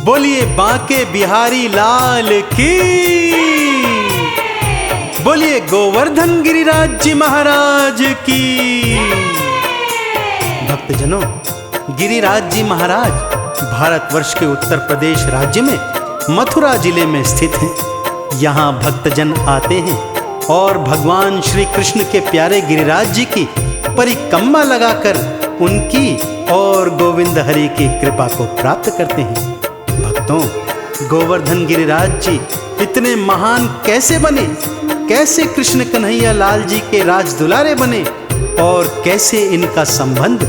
बोलिए बांके बिहारी लाल की, बोलिए गोवर्धन गिरिराज जी महाराज की। भक्तजनों, गिरिराज जी महाराज भारतवर्ष के उत्तर प्रदेश राज्य में मथुरा जिले में स्थित हैं। यहाँ भक्तजन आते हैं और भगवान श्री कृष्ण के प्यारे गिरिराज जी की परिक्रमा लगाकर उनकी और गोविंद हरि की कृपा को प्राप्त करते हैं। भक्तों, गोवर्धन गिरिराज जी इतने महान कैसे बने, कैसे कृष्ण कन्हैया लाल जी के राज दुलारे बने और कैसे इनका संबंध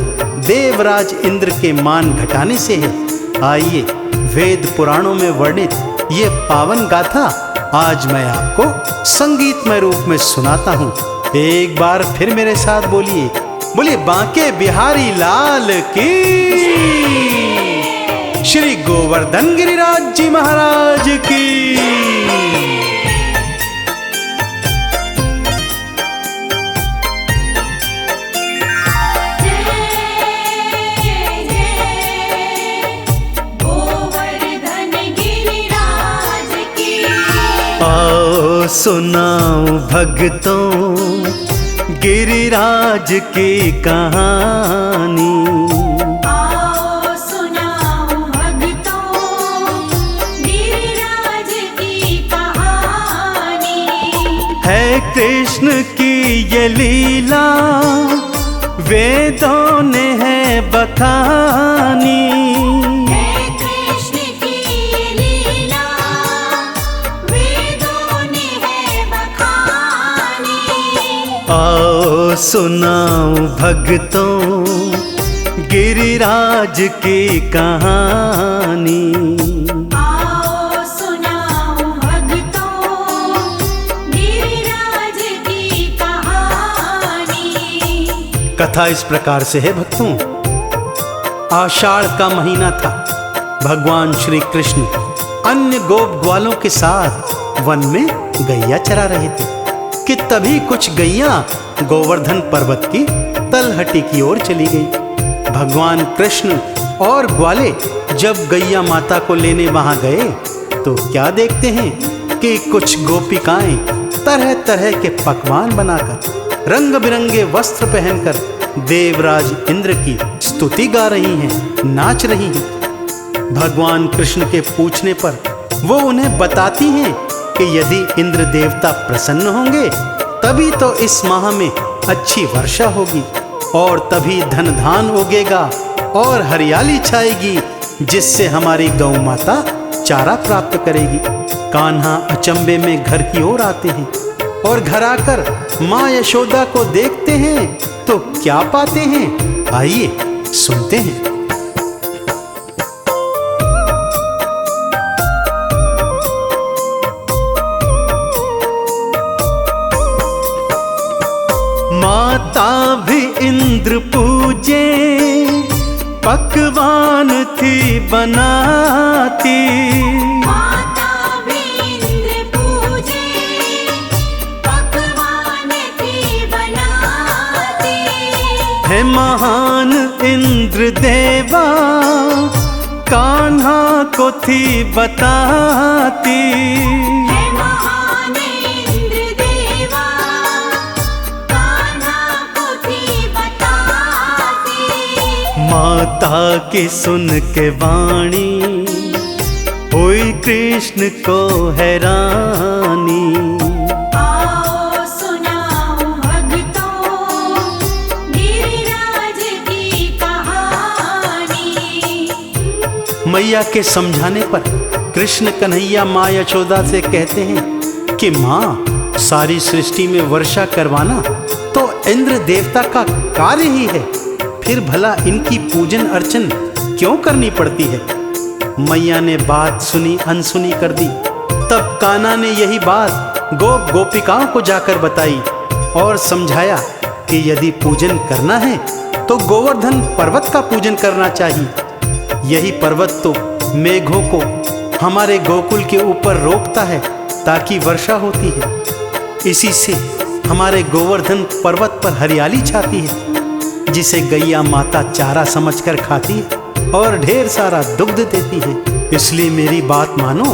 देवराज इंद्र के मान घटाने से है। आइए वेद पुराणों में वर्णित ये पावन गाथा आज मैं आपको संगीतमय रूप में सुनाता हूँ। एक बार फिर मेरे साथ बोलिए, बोलिए बांके बिहारी लाल की, श्री गोवर्धन गिरिराज जी महाराज की। आओ सुनाओ भक्तों गिरिराज की कहानी, आओ सुनाओ भक्तों गिरिराज की कहानी। है कृष्ण की ये लीला वेदों ने है बखानी। आओ सुनाओ भक्तों गिरिराज की कहानी, आओ सुनाओ भक्तों गिरिराज की कहानी। कथा इस प्रकार से है भक्तों। आषाढ़ का महीना था। भगवान श्री कृष्ण अन्य गोप ग्वालों के साथ वन में गैया चरा रहे थे कि तभी कुछ गैया गोवर्धन पर्वत की तलहटी की ओर चली गई। भगवान कृष्ण और ग्वाले जब गैया माता को लेने वहां गए तो क्या देखते हैं कि कुछ गोपिकाएं तरह तरह के पकवान बनाकर रंग बिरंगे वस्त्र पहनकर देवराज इंद्र की स्तुति गा रही हैं, नाच रही हैं। भगवान कृष्ण के पूछने पर वो उन्हें बताती हैं कि यदि इंद्र देवता प्रसन्न होंगे तभी तो इस माह में अच्छी वर्षा होगी और तभी धन धान उगेगा और हरियाली छाएगी, जिससे हमारी गौ माता चारा प्राप्त करेगी। कान्हा अचंबे में घर की ओर आते हैं और घर आकर माँ यशोदा को देखते हैं तो क्या पाते हैं, आइए सुनते हैं। माता भी इंद्र पूजे पकवान थी बनाती। माता भी इंद्र पूजे पकवान थी बनाती। है महान इंद्र देवा कान्हा को थी बताती। माता की सुन के वाणी हुई कृष्ण को हैरानी। आओ सुनाओ भक्तों गिरिराज की कहानी। मैया के समझाने पर कृष्ण कन्हैया माँ यशोदा से कहते हैं कि माँ, सारी सृष्टि में वर्षा करवाना तो इंद्र देवता का कार्य ही है, फिर भला इनकी पूजन अर्चन क्यों करनी पड़ती है। मैया ने बात सुनी अनसुनी कर दी। तब कान्हा ने यही बात गोप गोपिकाओं को जाकर बताई और समझाया कि यदि पूजन करना है तो गोवर्धन पर्वत का पूजन करना चाहिए। यही पर्वत तो मेघों को हमारे गोकुल के ऊपर रोकता है ताकि वर्षा होती है। इसी से हमारे गोवर्धन पर्वत पर हरियाली छाती है, जिसे गैया माता चारा समझकर खाती है और ढेर सारा दुग्ध देती है। इसलिए मेरी बात मानो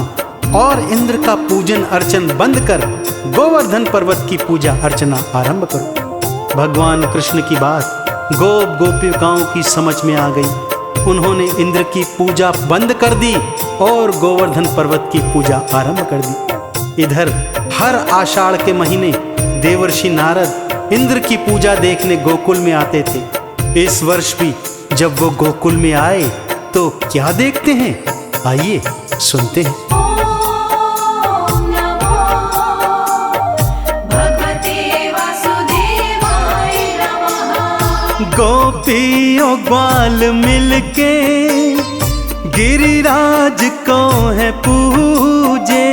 और इंद्र का पूजन अर्चन बंद कर गोवर्धन पर्वत की पूजा अर्चना आरंभ करो। भगवान कृष्ण की बात गोप गोपिकाओं की समझ में आ गई। उन्होंने इंद्र की पूजा बंद कर दी और गोवर्धन पर्वत की पूजा आरंभ कर दी। इधर हर आषाढ़ के महीने देवर्षि नारद इंद्र की पूजा देखने गोकुल में आते थे। इस वर्ष भी जब वो गोकुल में आए तो क्या देखते हैं, आइए सुनते हैं। ॐ नमो भगवते वासुदेवाय नमः। गोपियों ग्वाल मिलके गिरिराज को है पूजे।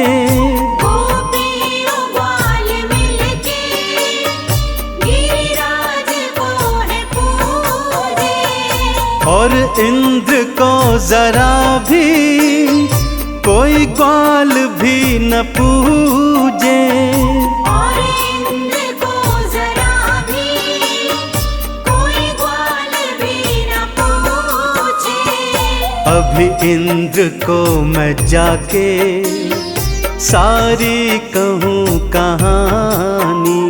गोपियों ग्वाल मिलके गिरिराज को है पूजे। और इंद्र को जरा भी कोई ग्वाल भी न पूजे। और इंद्र को जरा भी कोई ग्वाल भी न पूछे। अभी इंद्र को मैं जाके सारी कहूँ कहानी।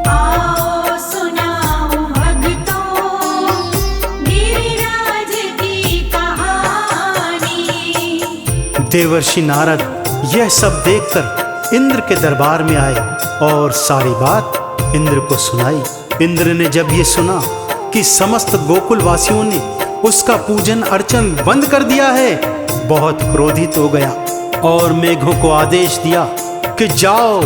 आओ सुनाऊं भक्तों गिरिराज की कहानी। देवर्षि नारद यह सब देखकर इंद्र के दरबार में आए और सारी बात इंद्र को सुनाई। इंद्र ने जब ये सुना कि समस्त गोकुल वासियों ने उसका पूजन अर्चन बंद कर दिया है, बहुत क्रोधित हो गया और मेघों को आदेश दिया कि जाओ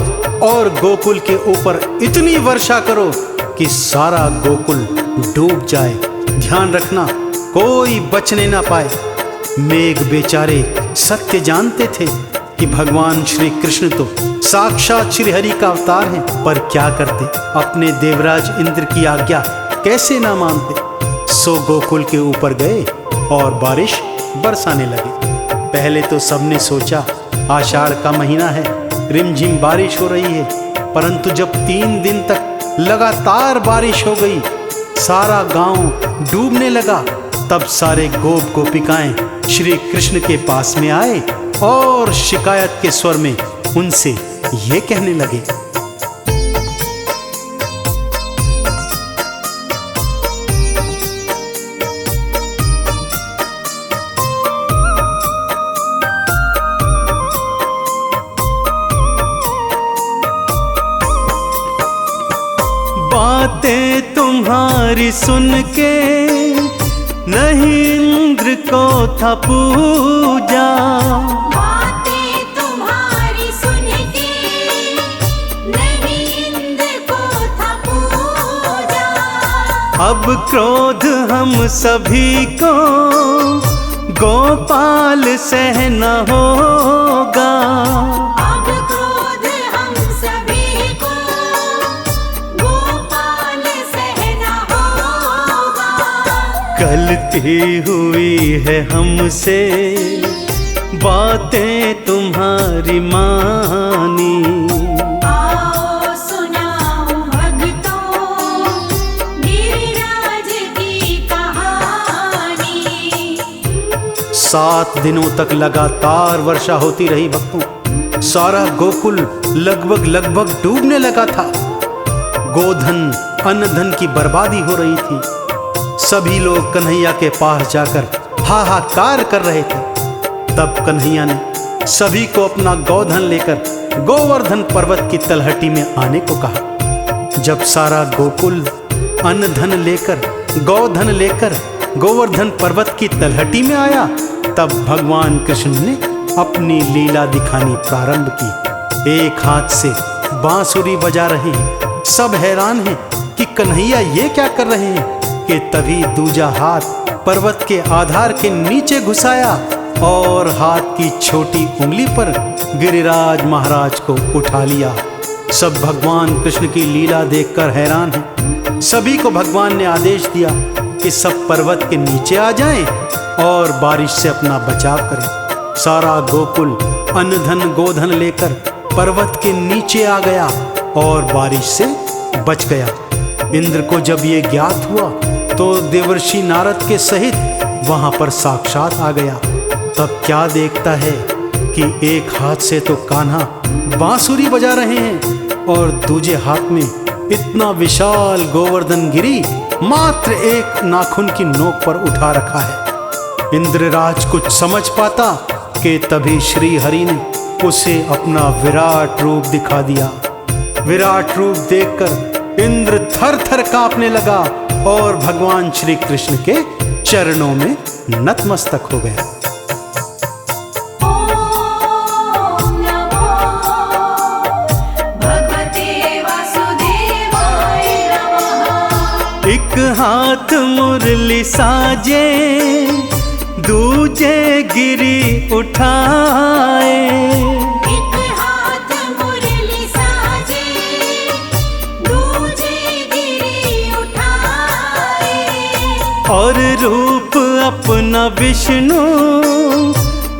और गोकुल के ऊपर इतनी वर्षा करो कि सारा गोकुल डूब जाए। ध्यान रखना कोई बचने ना पाए। मेघ बेचारे सत्य जानते थे कि भगवान श्री कृष्ण तो साक्षात श्री हरि का अवतार हैं, पर क्या करते, अपने देवराज इंद्र की आज्ञा कैसे ना मानते। सो गोकुल के ऊपर गए और बारिश बरसाने लगे। पहले तो सबने सोचा आषाढ़ का महीना है, रिमझिम बारिश हो रही है, परंतु जब 3 दिन तक लगातार बारिश हो गई, सारा गांव डूबने लगा, तब सारे गोप गोपिकाएं श्री कृष्ण के पास में आए और शिकायत के स्वर में उनसे ये कहने लगे। बातें तुम्हारी सुन के नहीं इंद्र को था पूजा। बातें तुम्हारी सुन के नहीं इंद्र को था पूजा। अब क्रोध हम सभी को गोपाल सहना होगा। अब क्रोध हम सभी को गोपाल सहना होगा। गलती हुई है हमसे, बातें तुम्हारी मानी। आओ सुनाऊं भक्तों गिरिराज की कहानी। 7 दिनों तक लगातार वर्षा होती रही भक्तों। सारा गोकुल लगभग डूबने लगा था। गोधन अन्न धन की बर्बादी हो रही थी। सभी लोग कन्हैया के पास जाकर हाहाकार कर रहे थे। तब कन्हैया ने सभी को अपना गोधन लेकर गोवर्धन पर्वत की तलहटी में आने को कहा। जब सारा गोकुल अन्न धन लेकर गोधन लेकर गोवर्धन पर्वत की तलहटी में आया, तब भगवान कृष्ण ने अपनी लीला दिखानी प्रारंभ की। एक हाथ से बांसुरी बजा रहे हैं, सब हैरान हैं कि कन्हैया ये क्या कर रहे हैं, कि तभी दूजा हाथ पर्वत के आधार के नीचे घुसाया और हाथ की छोटी उंगली पर गिरिराज महाराज को उठा लिया। सब भगवान कृष्ण की लीला देखकर हैरान हैं। सभी को भगवान ने आदेश दिया कि सब पर्वत के नीचे आ जाएं और बारिश से अपना बचाव करें। सारा गोकुल अन्न धन गोधन लेकर पर्वत के नीचे आ गया और बारिश से बच गया। इंद्र को जब ये ज्ञात हुआ तो देवर्षि नारद के सहित वहां पर साक्षात आ गया। तब क्या देखता है कि एक हाथ से तो कान्हा बांसुरी बजा रहे हैं और दूजे हाथ में इतना विशाल गोवर्धन गिरी मात्र एक नाखून की नोक पर उठा रखा है। इंद्रराज कुछ समझ पाता कि तभी श्री हरि ने उसे अपना विराट रूप दिखा दिया। विराट रूप देखकर इंद्र थर थर कांपने लगा और भगवान श्री कृष्ण के चरणों में नतमस्तक हो गया। ॐ नमो भगवते वासुदेवाय नमः। एक हाथ मुरली साजे दूजे गिरी उठाए, एक हाथ मुरली साजे दूजे गिरी उठाए, और रूप अपना विष्णु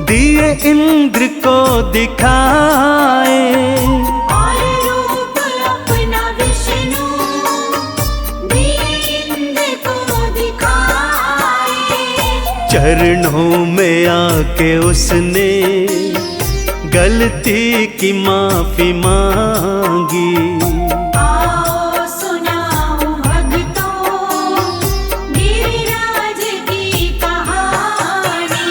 दिए इंद्र को दिखाए। और रूप अपना विष्णु दिए इंद्र को दिखाए। चरणों में आके उसने गलती की माफी मांगी। आओ सुनाऊं भक्तों गिरिराज की कहानी।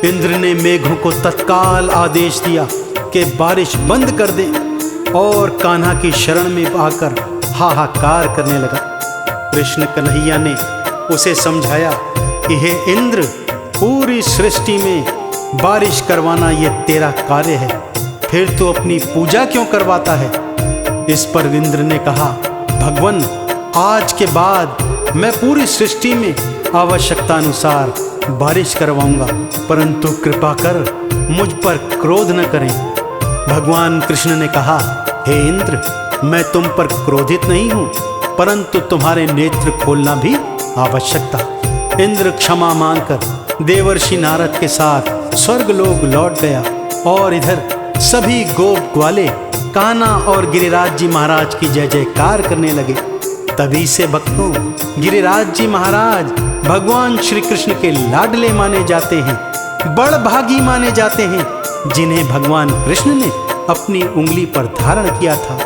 इंद्र ने मेघों को तत्काल आदेश दिया कि बारिश बंद कर दे और कान्हा की शरण में आकर हाहाकार करने लगा। कृष्ण कन्हैया ने उसे समझाया कि हे इंद्र, पूरी सृष्टि में बारिश करवाना ये तेरा कार्य है, फिर तू अपनी पूजा क्यों करवाता है। इस पर इंद्र ने कहा, भगवन, आज के बाद मैं पूरी सृष्टि में आवश्यकता अनुसार बारिश करवाऊंगा, परंतु कृपा कर मुझ पर क्रोध न करें। भगवान कृष्ण ने कहा, हे इंद्र, मैं तुम पर क्रोधित नहीं हूं, परंतु तुम्हारे नेत्र खोलना भी आवश्यक था। इंद्र क्षमा मांगकर देवर्षि नारद के साथ स्वर्गलोक लौट गया और इधर सभी गोप ग्वाले कान्हा और गिरिराज जी महाराज की जय जयकार करने लगे। तभी से भक्तों, गिरिराज जी महाराज भगवान श्री कृष्ण के लाडले माने जाते हैं, बड़भागी माने जाते हैं, जिन्हें भगवान कृष्ण ने अपनी उंगली पर धारण किया था।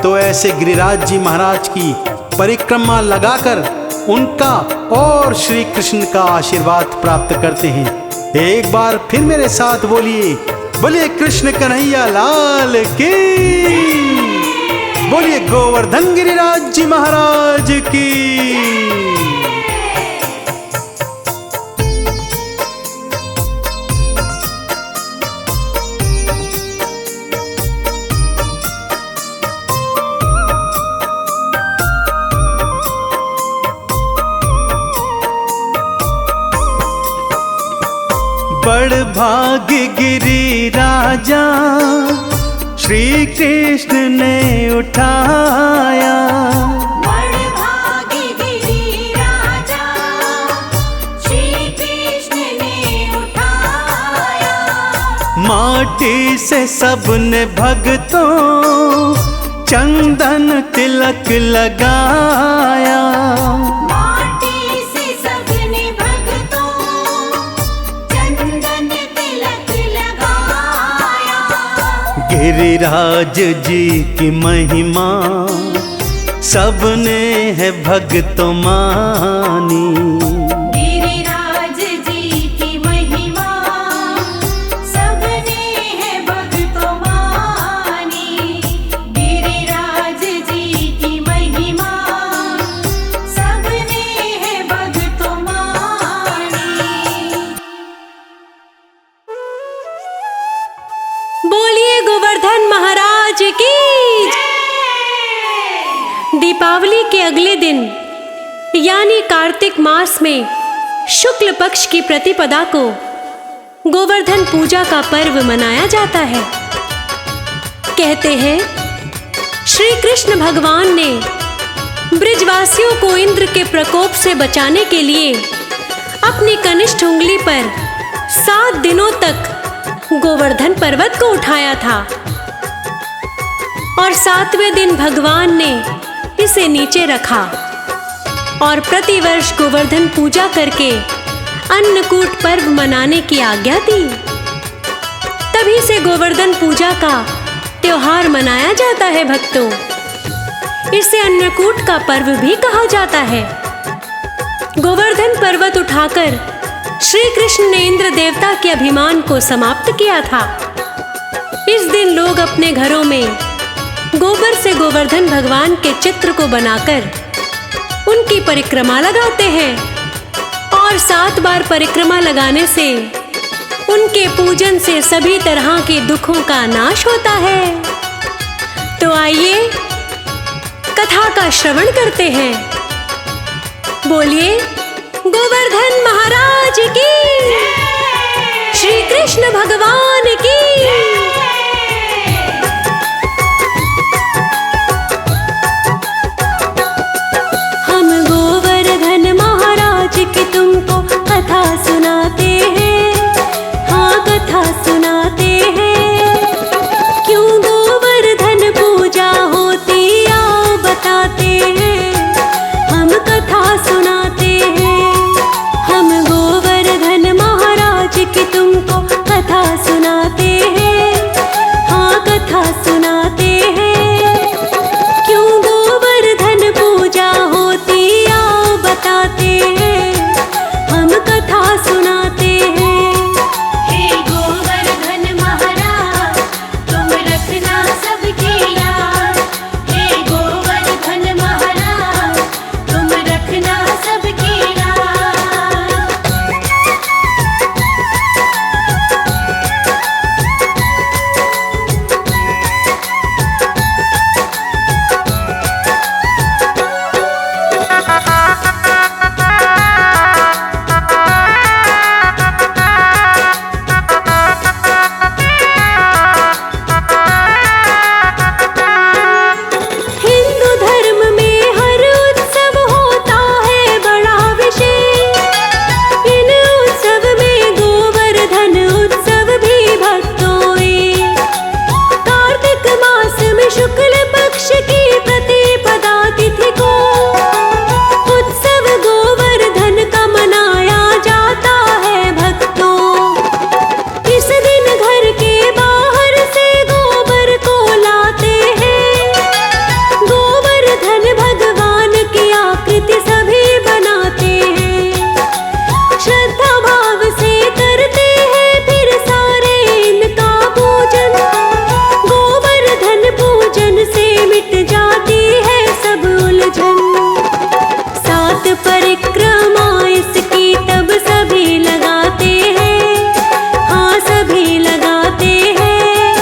तो ऐसे गिरिराज जी महाराज की परिक्रमा लगाकर उनका और श्री कृष्ण का आशीर्वाद प्राप्त करते हैं। एक बार फिर मेरे साथ बोलिए, बोलिए कृष्ण कन्हैया लाल की, बोलिए गोवर्धन गिरिराज जी महाराज की। बड़भागी गिरी राजा श्री कृष्ण ने उठाया, बड़भागी गिरिराजा श्री कृष्ण ने उठाया। माटी से सबने भक्तों चंदन तिलक लगाया। माटी से सबने भक्तों चंदन तिलक लगाया। गिरिराज जी की महिमा सबने है भक्तों मानी। गिरिराज जी की महिमा सबने है भक्तों मानी। गिरिराज जी की महिमा सबने है भक्तों मानी। बोलिए गोवर्धन महाराज की। दीपावली के अगले दिन यानी कार्तिक मास में शुक्ल पक्ष की प्रतिपदा को गोवर्धन पूजा का पर्व मनाया जाता है। कहते हैं श्री कृष्ण भगवान ने ब्रिजवासियों को इंद्र के प्रकोप से बचाने के लिए अपनी कनिष्ठ उंगली पर 7 दिनों तक गोवर्धन पर्वत को उठाया था और 7वें दिन भगवान ने इसे नीचे रखा और प्रतिवर्ष गोवर्धन पूजा करके अन्नकूट पर्व मनाने की आज्ञा दी। तभी से गोवर्धन पूजा का त्योहार मनाया जाता है भक्तों। इसे अन्नकूट का पर्व भी कहा जाता है। गोवर्धन पर्वत उठाकर श्री कृष्ण ने इंद्र देवता के अभिमान को समाप्त किया था। इस दिन लोग अपने घरों में गोबर से गोवर्धन भगवान के चित्र को बनाकर उनकी परिक्रमा लगाते हैं और 7 बार परिक्रमा लगाने से उनके पूजन से सभी तरह के दुखों का नाश होता है। तो आइए कथा का श्रवण करते हैं। बोलिए गोवर्धन महाराज की, श्री कृष्ण भगवान की। हम गोवर्धन महाराज की तुमको कथा सुनाते हैं, हाँ कथा सुनाते हैं। क्यों गोवर्धन पूजा होती आओ बताते हैं, हम कथा सुनाते हैं। हम गोवर्धन महाराज की तुमको कथा सुनाते हैं, हाँ कथा सुनाते हैं। क्यों गोवर्धन पूजा होती आओ बताते हैं, हम कथा सुनाते हैं। हे गोवर्धन महाराज तुम रखना सबकी याद। हे गोवर्धन महाराज तुम रखना सबकी याद। हिंदू धर्म में हर उत्सव होता है बड़ा विशेष। इन उत्सव में गोवर्धन उत्सव भी भक्तों एक। कार्तिक मास में शुक्ल पक्ष की प्रतिपदा तिथि को उत्सव गोवर्धन का मनाया जाता है भक्तों। इस दिन घर के बाहर से गोबर को लाते हैं। गोवर्धन भगवान की आकृति सभी बनाते हैं। श्रद्धा भाव से करते हैं फिर सारे इनका पूजन। गोवर्धन पूजन से मिट जाती है सब उलझन। 7 परिक्रमा इसकी तब सभी लगाते हैं, हाँ सभी लगाते हैं।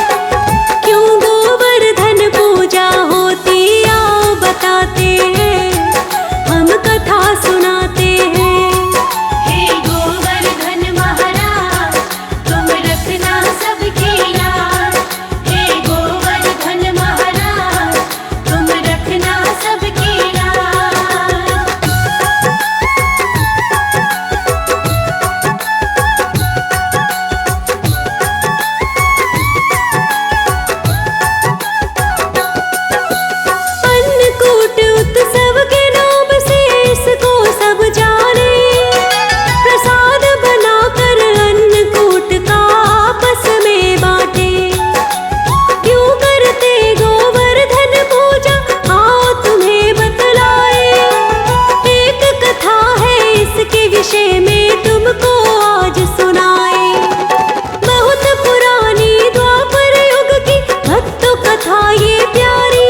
क्यों गोवर्धन पूजा होती आओ बताते हैं, हम कथा सुनाते हैं। हे गोवर्धन महाराज तुम रखना सबकी याद। हे गोवर्धन महाराज तुम रखना सबकी याद। अन्नकूट उत्सव के नाम से इसको सब जाने। प्रसाद बनाकर अन्नकूट का आपस में बांटे। क्यों करते गोवर्धन पूजा आओ तुम्हें बतलाए। एक कथा है इसके विषय में तुमको आज सुनाए। बहुत पुरानी द्वापर युग की भक्तों कथा ये प्यारी।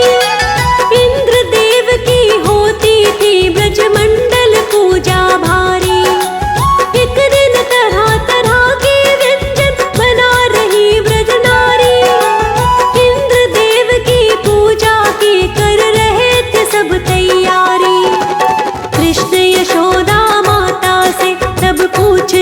इंद्र देव की होती थी ब्रजमंडल पूजा भारी। एक दिन तरह तरह के व्यंजन बना रही ब्रज नारी। इंद्र देव की पूजा की कर रहे थे सब तैयारी। कृष्ण यशोदा माता से तब पूछ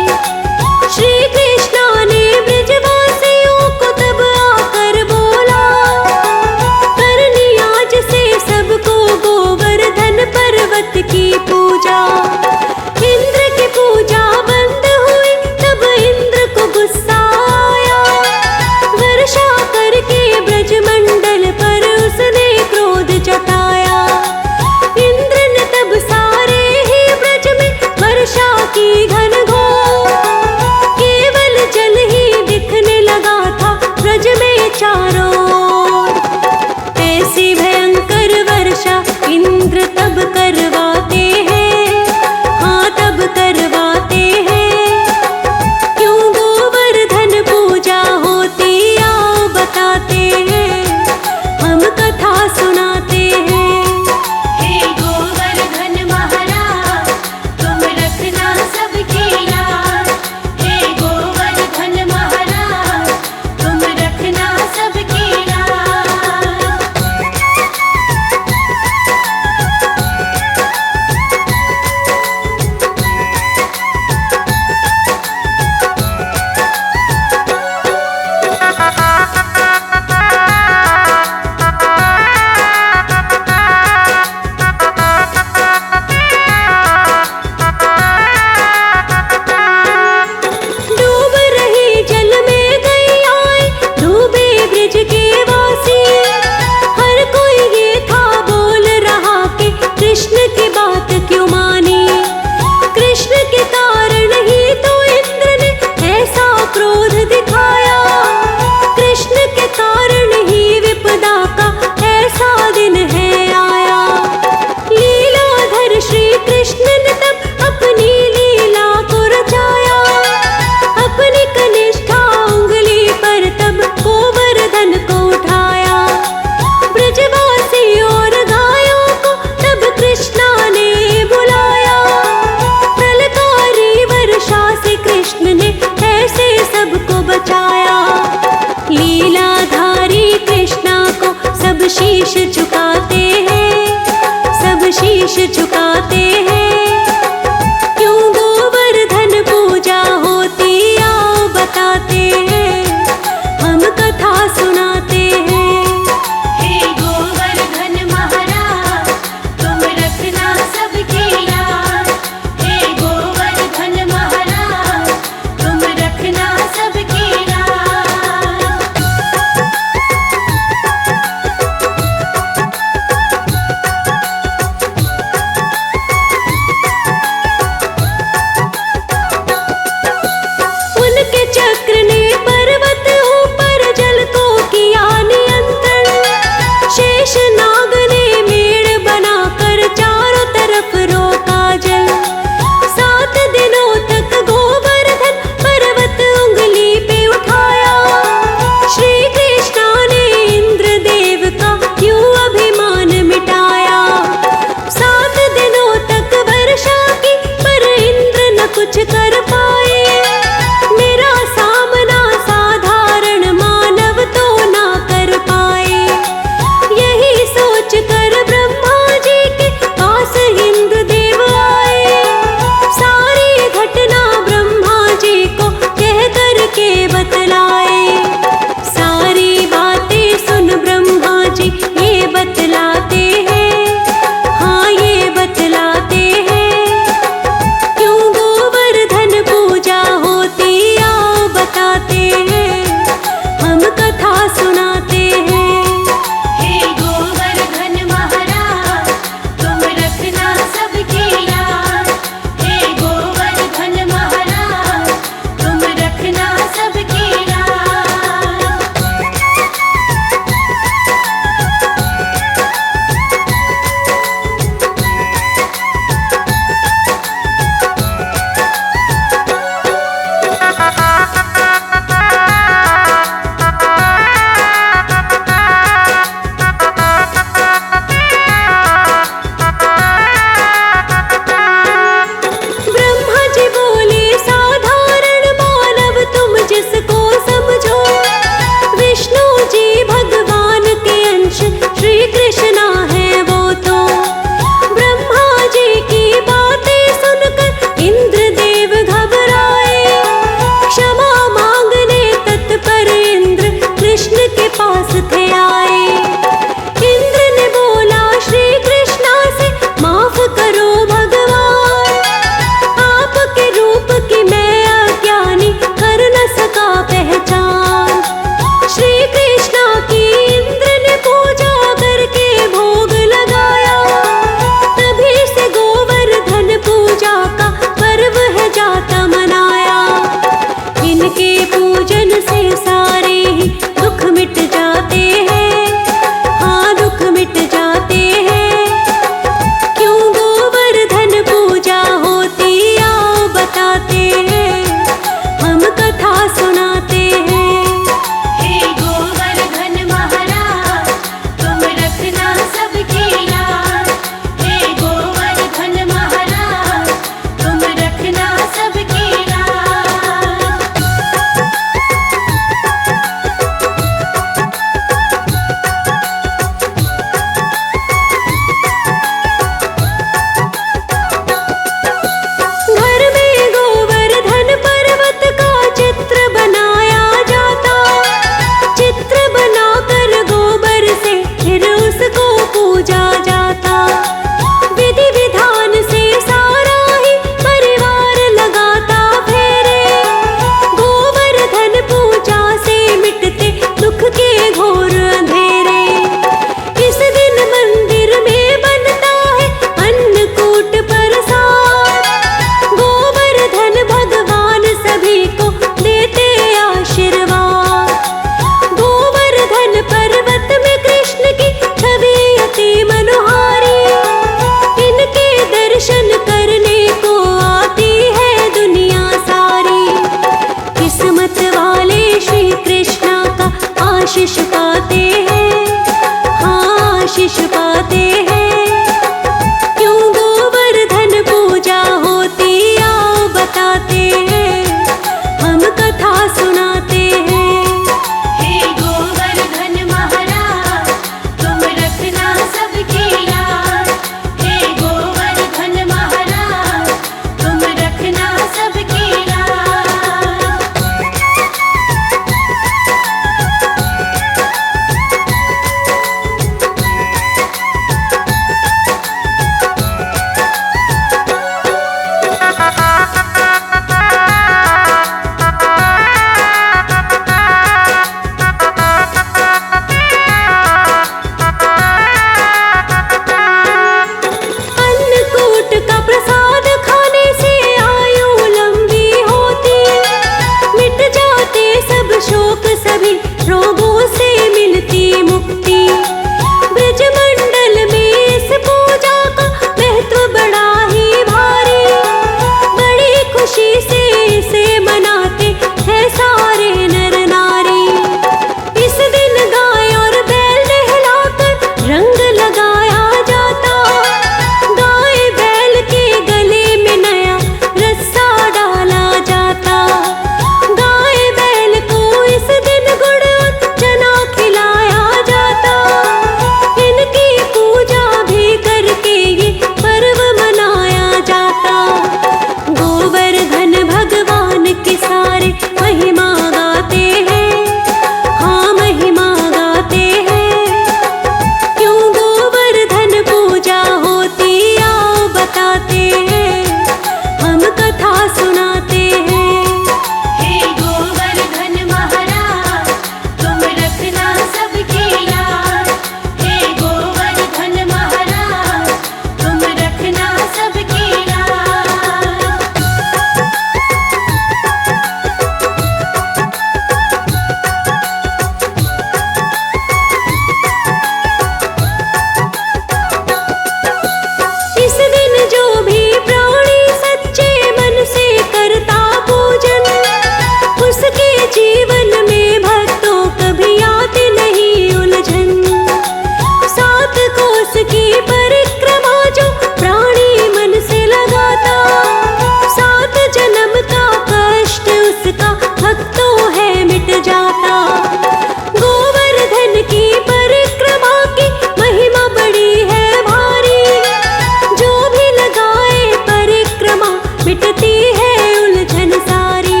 हटी है उलझन सारी।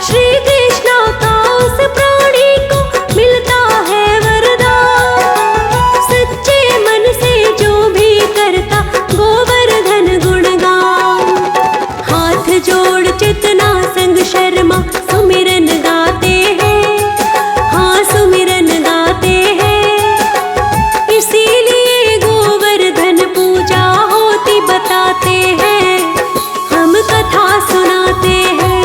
श्री कृष्ण का उस प्राणी को मिलता है वरदान। सच्चे मन से जो भी करता गोवर्धन गुणगान। हाथ जोड़ चितना संग शर्मा सुमिरन गाते हैं, हाँ सुमिरन गाते हैं। इसीलिए गोवर्धन पूजा होती बताते हैं, हम कथा सुनाते हैं।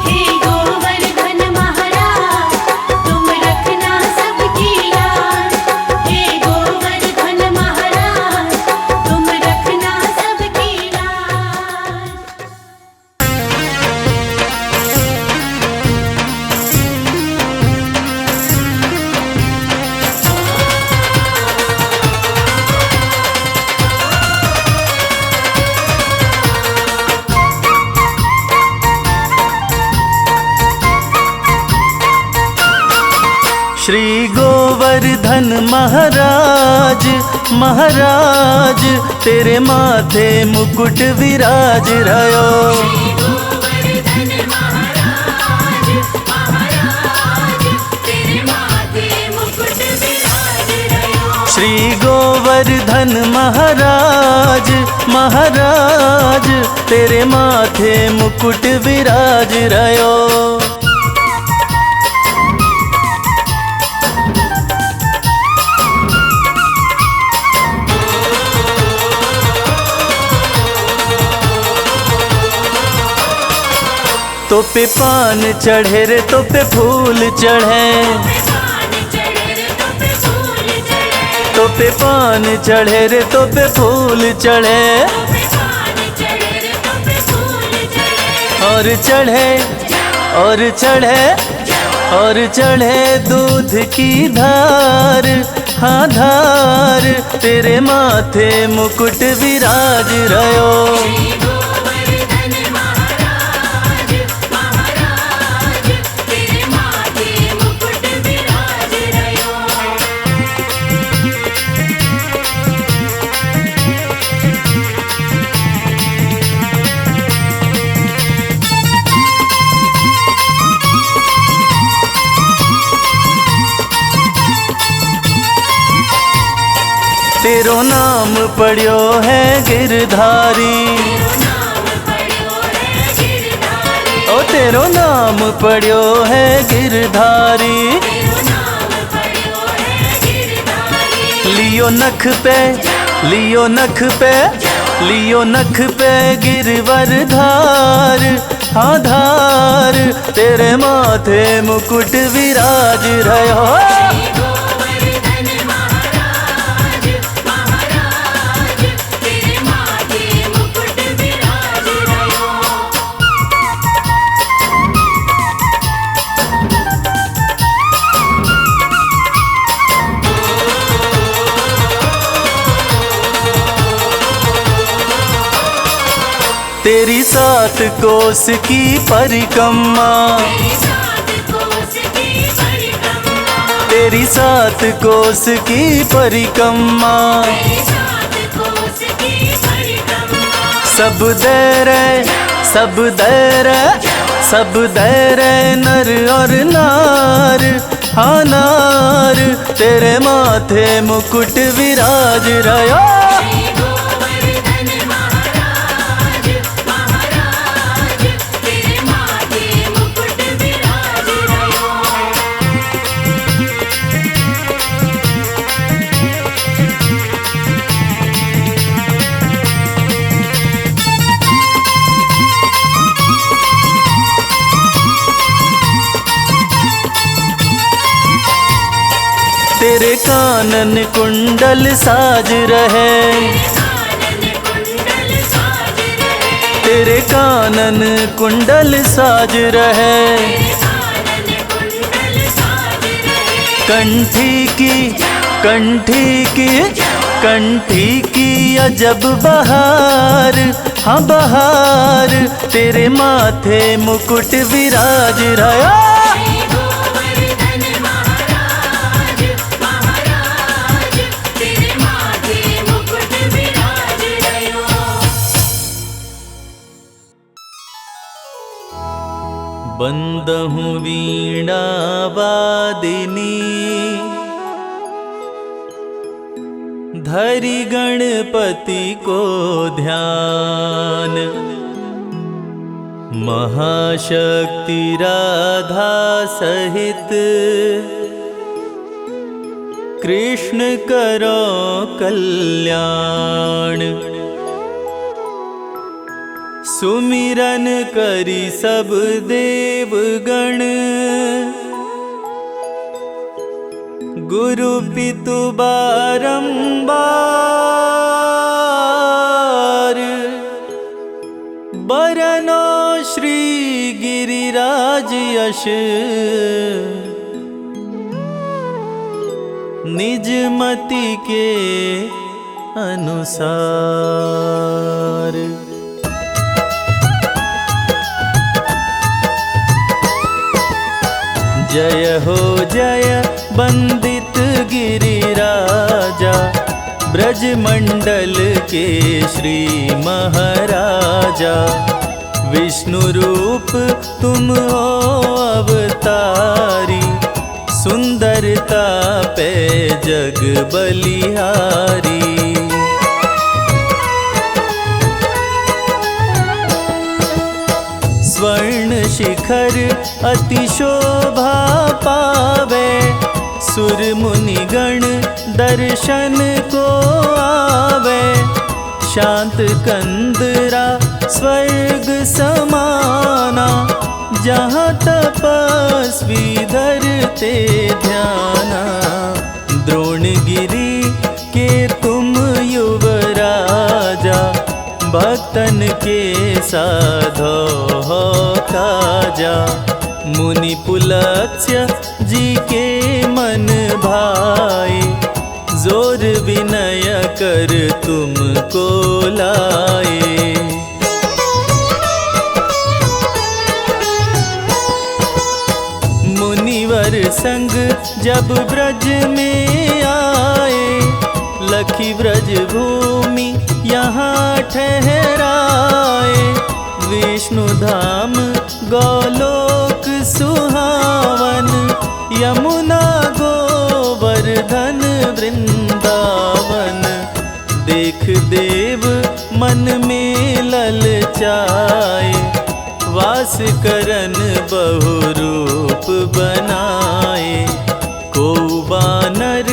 हे गोवर्धन महाराज तुम रखना सबकी लाज। हे गोवर्धन महाराज तुम रखना सबकी लाज। श्री गोवर्धन महाराज महाराज तेरे माथे मुकुट विराज रयो। गोवर्धन महाराज महाराज तेरे माथे मुकुट विराज रयो। श्री गोवर्धन महाराज महाराज तेरे माथे मुकुट विराज रयो। तो पे पान चढ़े रे तो पे फूल चढ़े, पान चढ़े रे तो पे फूल चढ़े। तो पे पान चढ़े रे तो पे फूल चढ़े। पान चढ़े रे तो पे फूल चढ़े। और चढ़े और चढ़े और चढ़े दूध की धार, हाँ धार तेरे माथे मुकुट विराज रयो। गोवर्धन महाराज महाराज तेरे माथे मुकुट विराज रयो। तेरो नाम पढ़ियो है गिरधारी, नाम पढ़ियो है गिरधारी। ओ तेरो नाम पढ़ियो है गिरधारी। नाम पढ़ियो है गिरधारी। लियो नख पे लियो नख पे लियो नख पे गिरवर धार, हाँ धार तेरे माथे मुकुट विराज रयो। गोवर्धन महाराज महाराज तेरे माथे मुकुट विराज रयो। तेरी सात कोस की परिक्रमा, सात कोस की परिक्रमा। तेरी सात कोस की परिक्रमा। सात कोस की परिक्रमा। सब दे रे सब दे रे सब दे रे नर और नार, हाँ नार तेरे माथे मुकुट विराज रयो। गोवर्धन महाराज महाराज तेरे माथे मुकुट विराज रयो। तेरे कानन कुंडल साज रहे, कानन कुंडल साज रहे। तेरे कानन कुंडल साज रहे। कानन कुंडल साज रहे। कंठी की कंठी की कंठी की अजब बहार, हाँ बहार तेरे माथे मुकुट विराज रहा। गोवर्धन महाराज महाराज तेरे माथे मुकुट विराज रयो। बंदहु वीणा वादिनी धरि गणपति को ध्यान। महाशक्ति राधा सहित कृष्ण करो कल्याण। सुमिरन करी सब देवगण गुरु पितु बारंबार। बरनो श्री गिरिराज यश निज मति के अनुसार। जय हो जय बंदित गिरिराजा ब्रजमंडल के श्री महाराजा। विष्णु रूप तुम हो अवतारी सुंदरता पे जग बलिहारी। स्वर्ण शिखर अति शोभा पावे सुर मुनि गण दर्शन को आवे। शांत कंदरा स्वर्ग समाना जहाँ तपस्वी धरते ध्याना। द्रोणगिरी के तुम युवराजा भक्तन के साधो हो काजा। मुनि पुलत्स्य जी के मन भाए जोर विनय कर तुमको लाए। मुनिवर संग जब ब्रज में आए लखी ब्रज भूमि यहाँ ठहराए। विष्णु धाम गोलोक सुहावन यमुना गोवर्धन वृंदावन। देख देव मन में ललचाए वास करन बहु रूप बनाए। को बानर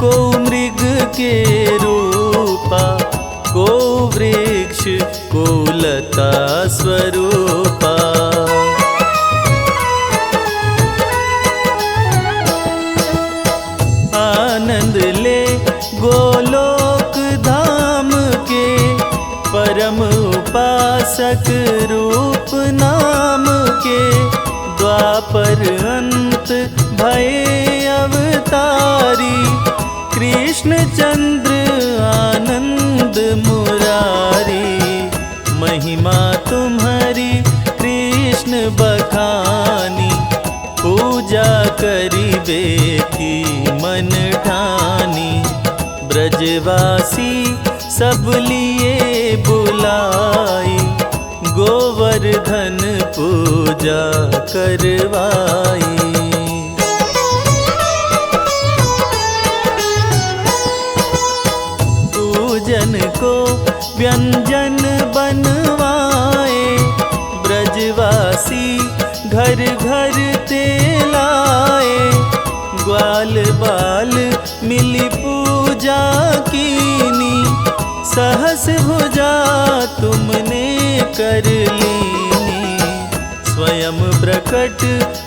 को मृग के रूपा को वृक्ष को लता स्वरूपा। आनंद ले गोलोक धाम के परम उपासक रूप नाम के। द्वापर अंत भये अवतारी कृष्ण चंद्र आनंद मुरारी। महिमा तुम्हारी कृष्ण बखानी पूजा करी बेती मन ठानी। ब्रजवासी सब लिए बुलाई गोवर्धन पूजा करवाई। पूजन को व्यंजन बनवाए ब्रजवासी घर घर ते लाए। ग्वाल बाल मिली पूजा कीनी सहस भुजा तुमने कर लीनी। स्वयं प्रकट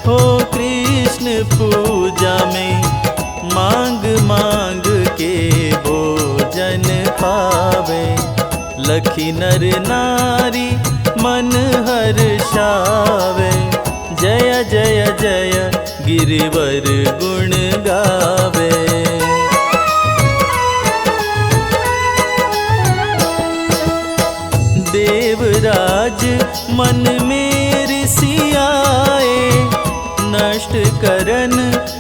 हो कृष्ण पूजा में मांग मांग के भोजन पावे। लखी नर नारी मन हर्षावे जय जय जय गिरिवर गुण गावे। देवराज मन में ऋषियाए नष्ट करन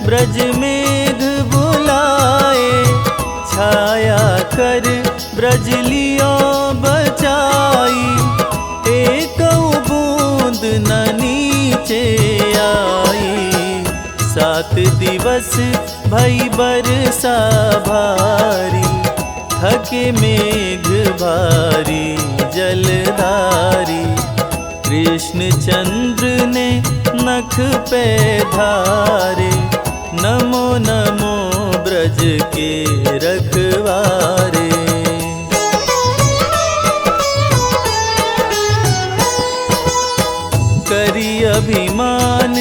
ब्रज मेघ बुलाए। छाया कर ब्रज लियो बचाई एक बूंद न नीच नीचे आई। 7 दिवस भई बरसा भारी, थके मेघ भारी जलधारी। कृष्ण चंद्र ने नख पे धारे, नमो नमो ब्रज के रखवारे। करी अभिमान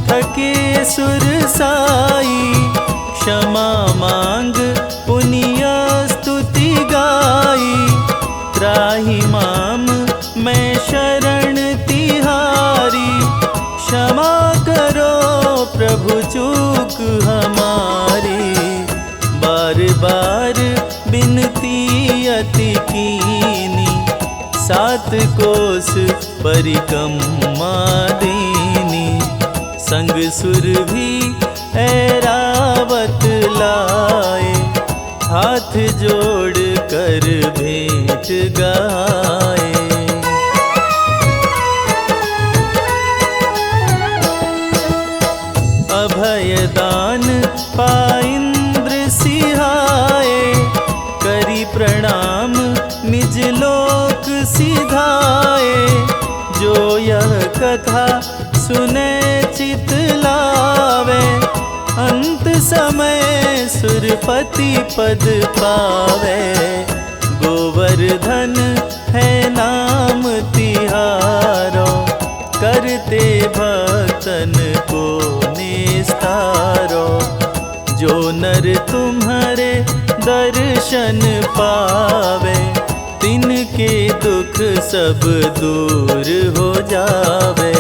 थके सुर साई, क्षमा मांग पुनिया स्तुति गाई। त्राहि माम मैं शरण तिहारी, क्षमा करो प्रभु चूक हमारी। बार बार बिनती अति कीनी, 7 कोस परिक्रमा दीनी। संग सुर भी ऐरावत लाए, हाथ जोड़ कर भेंट गाए। अभय दान पाइंद्र सिहाए, करी प्रणाम निज लोक सिधाए। जो यह कथा सुने चित लावे, अंत समय सुरपति पद पावे। गोवर्धन है नाम तिहारो, करते भक्तन को निस्तारो। जो नर तुम्हारे दर्शन पावे, तिनके दुख सब दूर हो जावे।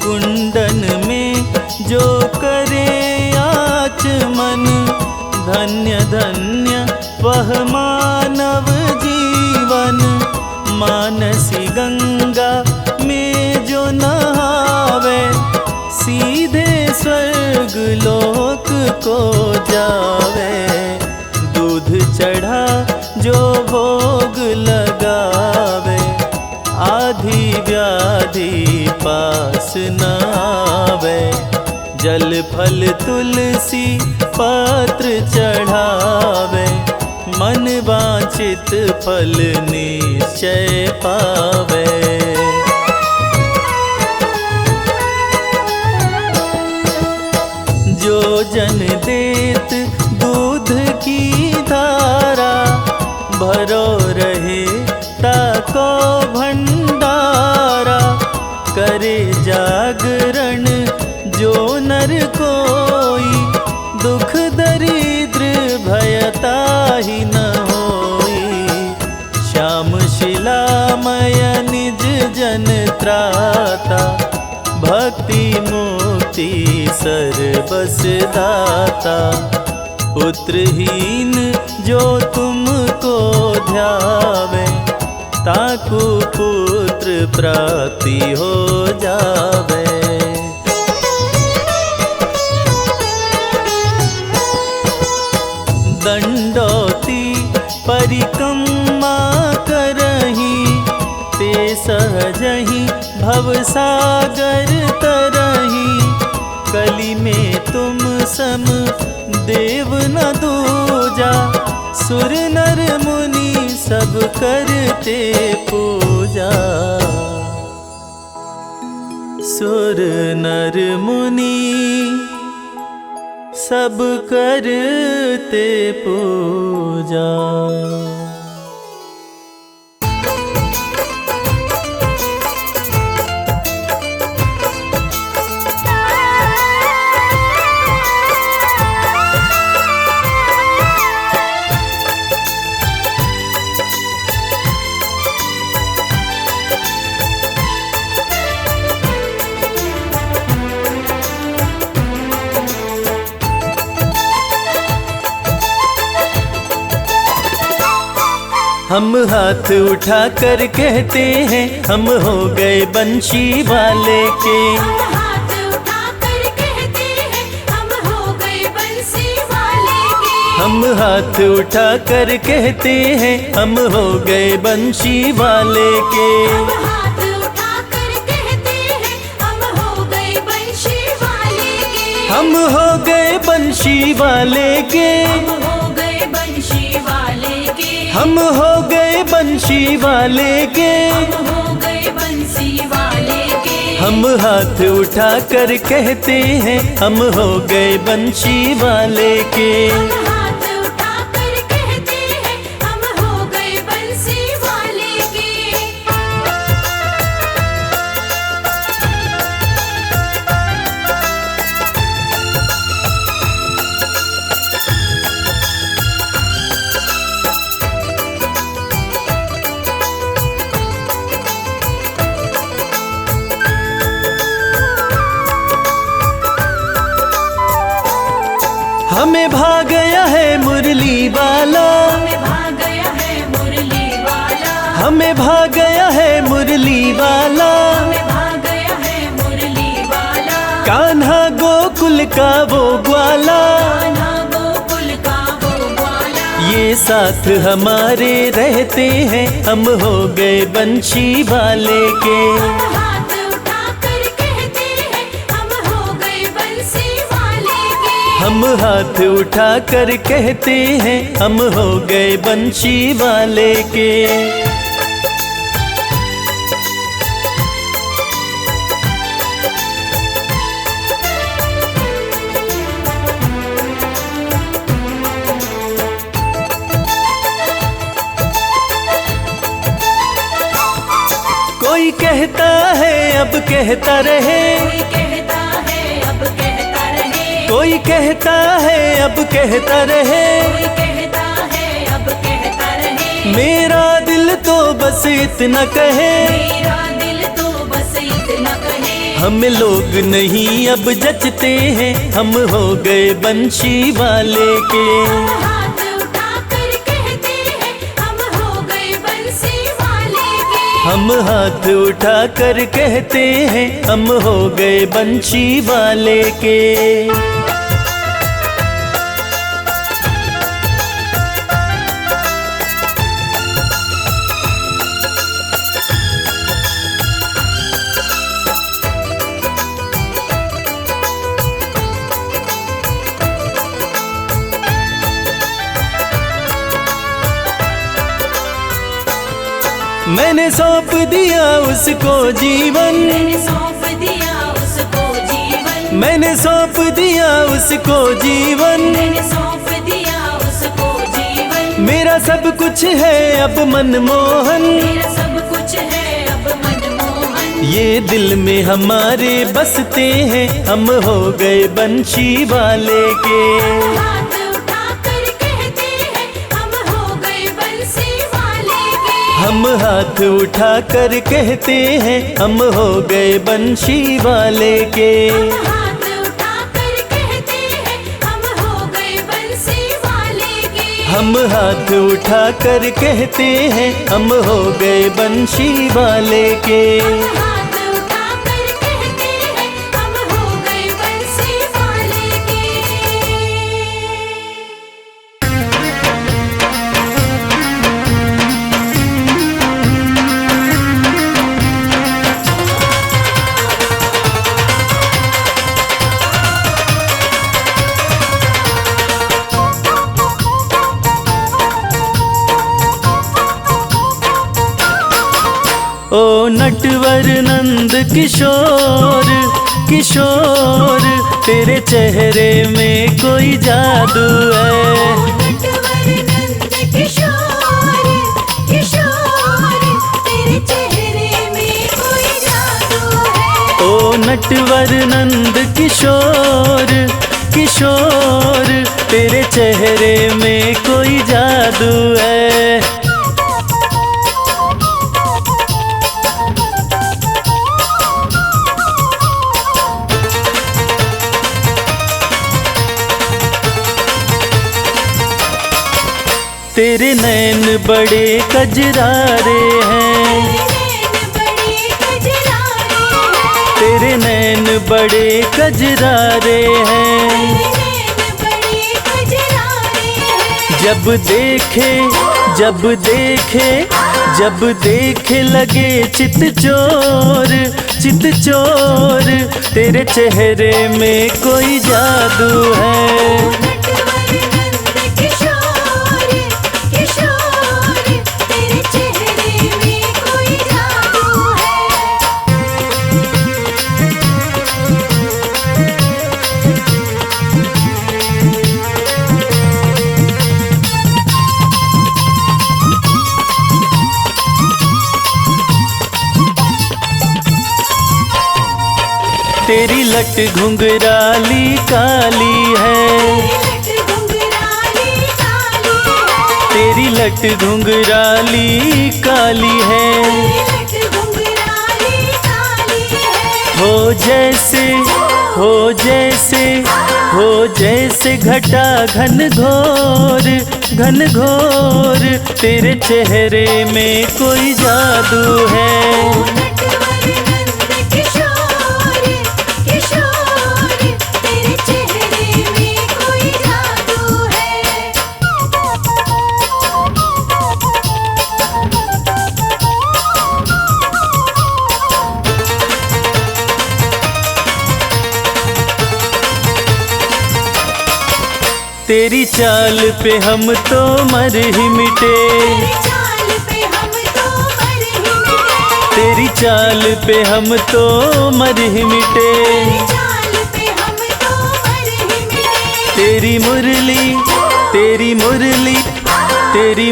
कुंडन में जो करे आचमन, धन्य धन्य वह मानव जीवन। मानसी गंगा में जो नहावे, सीधे स्वर्ग लोक को जावे। दूध चढ़ा जो भोग लगावे, आधी व्याधि पास न आवे। जल फल तुलसी पत्र चढ़ावे, मन वांछित फल निश्चय पावे। जो जन देत दूध की धारा, भरो रहे ताको भंडारा। करे जागरण जो नर कोई, दुख दरिद्र भयता ही न होई। श्याम शिलामय निज जन त्राता, भक्ति मुक्ति सर्वस दाता। पुत्रहीन जो तुमको ध्यावे, ताकू पुत्र प्राप्ति हो जावे। दंडोती परिक्रमा करही, ते सहजहि भवसागर तरही। कली में तुम सम देव न दूजा, सुर नर मुनि सब करते पूजा। सुर नर मुनि सब करते पूजा। हम हाथ उठा कर कहते हैं, हम हो गए बंशी वाले के। हम हाथ उठा कर कहते हैं, हम हो गए बंसी वाले के। हम हाथ उठा कर कहते हैं हम हो गए बंशी वाले के। हम हाथ उठाकर कहते हैं हम हो गए बंशी वाले के। हम हो गए बंशी वाले के। हम हो गए बंशी वाले के। हम हो गए बंशी वाले के। हम हो गए बंसी वाले के। हम हाथ उठा कर कहते हैं हम हो गए बंशी वाले के। हम हाथ उठाकर कहते हैं हम हो गए बंसी वाले के। हमें भाग गया है मुरली वाला। हमें भाग गया है मुरली वाला। हमें भाग गया है मुरली वाला। हमें भाग गया है मुरली वाला। कान्हा गोकुल का वो ग्वाला। कान्हा गोकुल का वो ग्वाला। ये साथ हमारे रहते हैं हम हो गए बंशी वाले के। हम हाथ उठाकर कहते हैं हम हो गए बंसी वाले के। हम हाथ उठा कर कहते हैं हम हो गए बंशी वाले के। कोई कहता है अब कहता रहे। कोई कहता है अब कहता रहे। कोई कहता है अब कहता रहे। कोई कहता है अब कहता रहे। मेरा दिल तो बस इतना कहे। मेरा दिल तो बस इतना कहे। हम लोग नहीं अब जचते हैं हम हो गए बंशी वाले के। हम हाथ उठाकर कहते हैं हम हो गए बंसी वाले के। हम हाथ उठा कर कहते हैं हम हो गए बंशी वाले के। मैंने सौंप दिया उसको जीवन। मैंने सौंप दिया उसको जीवन। मैंने सौंप दिया उसको जीवन। मैंने सौंप दिया उसको जीवन। मेरा सब कुछ है अब मनमोहन। मेरा सब कुछ है अब मनमोहन। ये दिल में हमारे बसते हैं हम हो गए बंशी वाले के। हम हाथ उठाकर कहते हैं हम हो गए बंसी वाले के। हम हाथ उठा कर कहते हैं हम हो गए बंशी वाले के। हम हाथ उठाकर कहते हैं हम हो गए बंसी वाले के। हम हाथ उठा कर कहते हैं हम हो गए बंशी वाले के। हम हाथ उठाकर कहते हैं हम हो गए बंसी वाले के। ओ नटवर नंद किशोर किशोर तेरे चेहरे में कोई जादू है। नटवर नंद किशोर किशोर तेरे चेहरे में कोई जादू है। ओ नटवर नंद किशोर किशोर तेरे चेहरे में कोई जादू है। तेरे नैन बड़े कजरारे हैं। तेरे नैन बड़े कजरारे हैं। जब देखे जब देखे जब देखे लगे चित चोर तेरे चेहरे में कोई जादू है। नटवर नंद किशोर किशोर तेरे चेहरे में कोई जादू है। तेरी लट घुंघराली काली है, लट घुंघराली काली है, तेरी लट घुंघराली काली है। लट घुंघराली काली है। हो जैसे घटा घन घोर तेरे चेहरे में कोई जादू है। नटवर नंद किशोर किशोर तेरे चेहरे में कोई जादू है। तेरी चाल पे हम तो मर ही मिटे, चाल पे हम तो मर ही मिटे, तेरी चाल पे हम तो मर ही मिटे। चाल पे हम तो मर ही मिटे। तेरी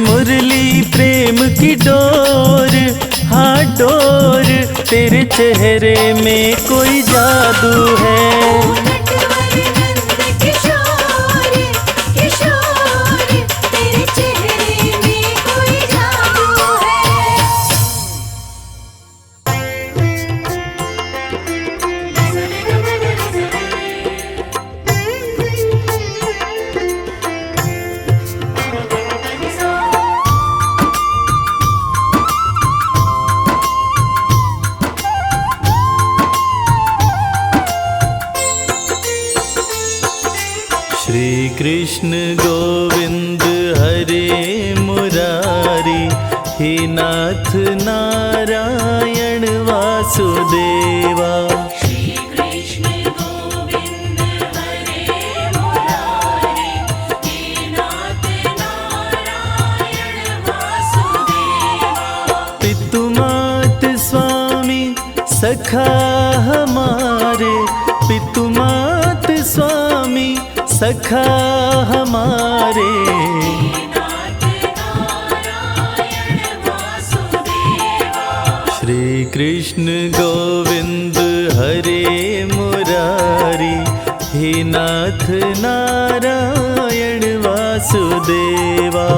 मुरली प्रेम की डोर, हाँ डोर तेरे चेहरे में कोई जादू है। नटवर नंद किशोर किशोर तेरे चेहरे में कोई जादू है। श्री कृष्ण गोविंद हरे मुरारी, हे नाथ नारायण वासुदेवा। श्री कृष्ण गोविंद हरे मुरारी, हे नाथ नारायण वासुदेवा। पितुमात स्वामी सखा हमारे, पितुमात स्वामी सखा हमारे। श्री कृष्ण गोविंद हरे मुरारी, हे नाथ नारायण वासुदेवा।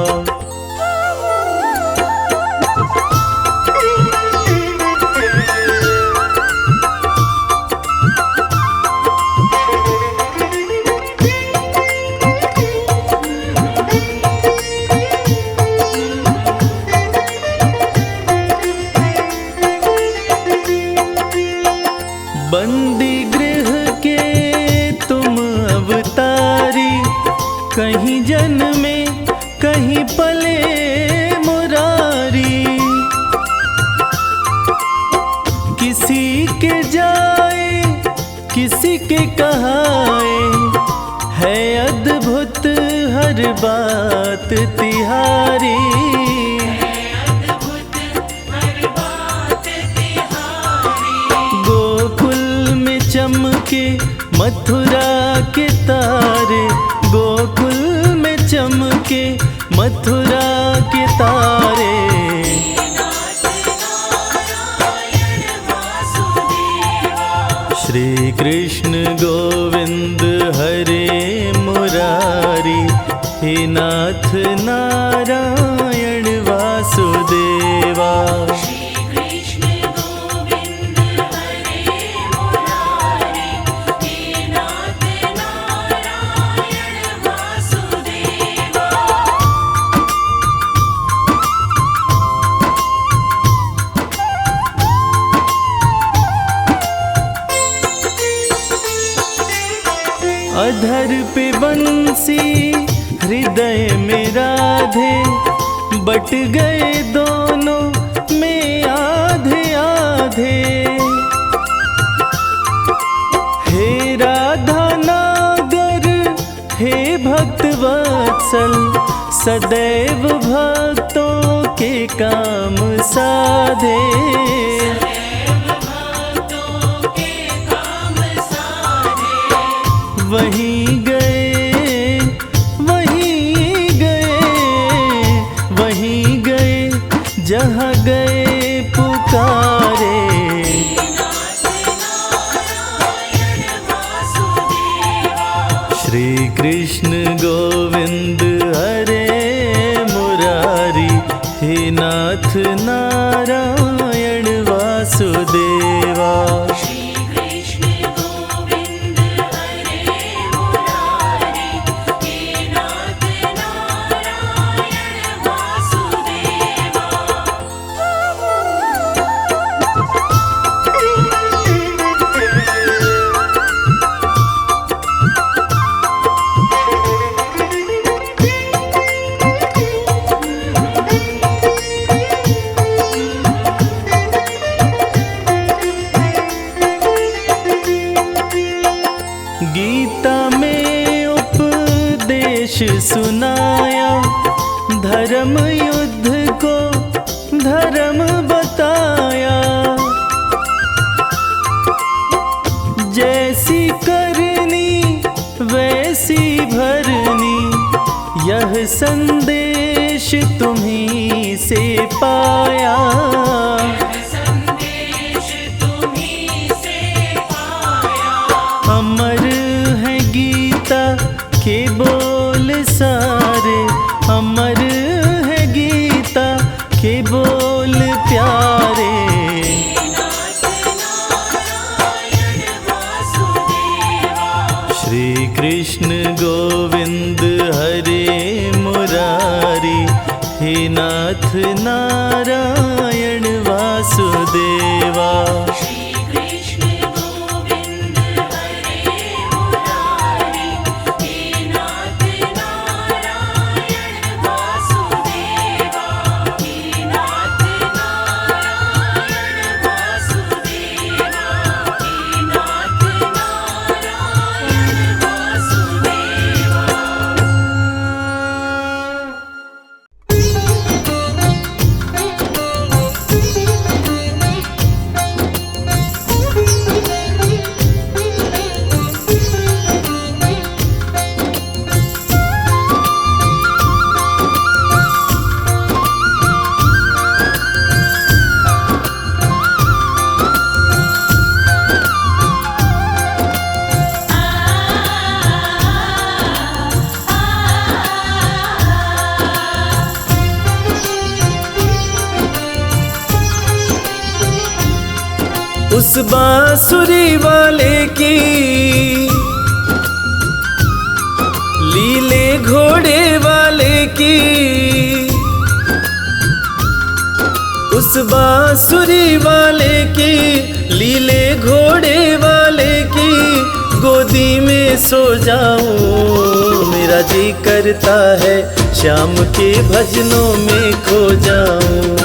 बंदी गृह के तुम अवतारी, कहीं जन्मे कहीं पले मुरारी। किसी के जाए किसी के कहाए, है अद्भुत हर बात तिहारी। चमके मथुरा के तारे, गोकुल में चमके मथुरा के तारे। श्री कृष्ण गोविंद हरे मुरारी, हे नाथ नारायण वासुदेवा। अधर पे बंसी हृदय में आधे बट गए दोनों में आधे आधे। हे राधा नागर हे भक्त वत्सल, सदैव भक्तों के काम साधे। वहीं गए वहीं गए वहीं गए जहाँ गए पुकारे। श्री कृष्ण गोविंद हरे मुरारी, हे नाथ नारायण वासुदेवा। गीता में उपदेश सुनाया, धर्म युद्ध को धर्म बताया। जैसी करनी वैसी भरनी, यह संदेश तुम्हीं से पाया। अमर है गीता के बोल सारे, अमर है गीता के बोल प्यारे। श्री कृष्ण गोविंद हरे मुरारी, हे नाथ नारायण वासुदेवा। उस बांसुरी वाले की लीले घोड़े वाले की, उस बांसुरी वाले की लीले घोड़े वाले की, गोदी में सो जाऊं मेरा जी करता है, श्याम के भजनों में खो जाऊं।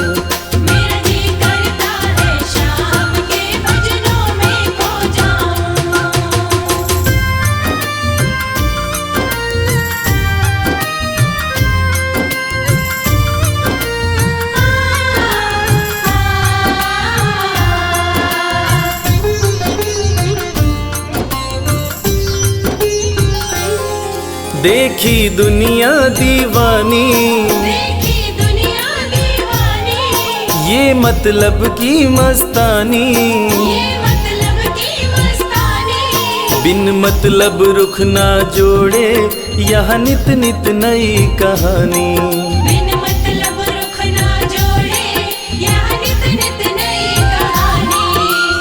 देखी दुनिया दीवानी, देखी दुनिया दीवानी, ये मतलब की मस्तानी, ये मतलब की मस्तानी। बिन मतलब रुख ना जोड़े यहाँ नित नित नई कहानी। बिन मतलब रुख ना जोड़े यहाँ नित नित नई कहानी।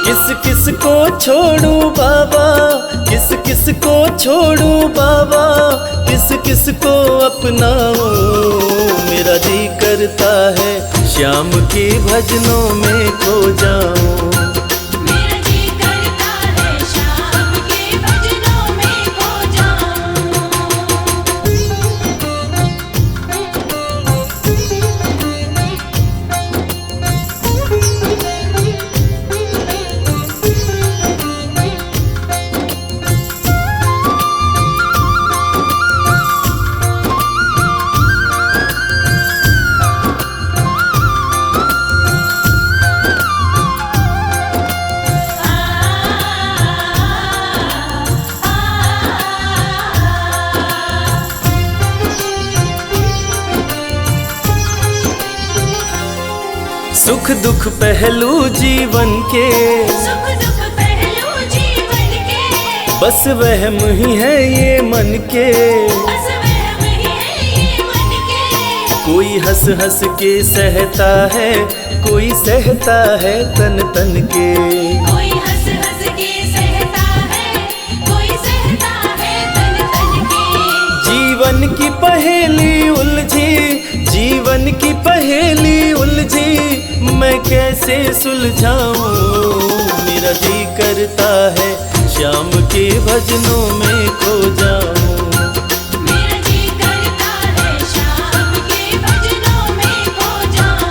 किस किस को छोड़ू बाबा, किस किस को छोड़ू बाबा, किस किस को अपनाऊं, मेरा जी करता है श्याम के भजनों में खो जाऊं। मेरा जी करता है श्याम के भजनों में खो जाऊं। सुख दुख पहलू जीवन के, सुख दुख पहलू जीवन के, बस वहम ही है ये मन के। बस वहम ही है ये मन के। कोई हंस हंस के सहता है, कोई सहता है तन तन के। कोई हंस हंस के सहता है, कोई सहता है तन तन के। जीवन की पहेली उलझी, जीवन की पहेली उलझी, मैं कैसे सुलझाऊं। मेरा जी करता है श्याम के भजनों में खो जाऊं। मेरा जी करता है शाम के भजनों में खो जाऊं।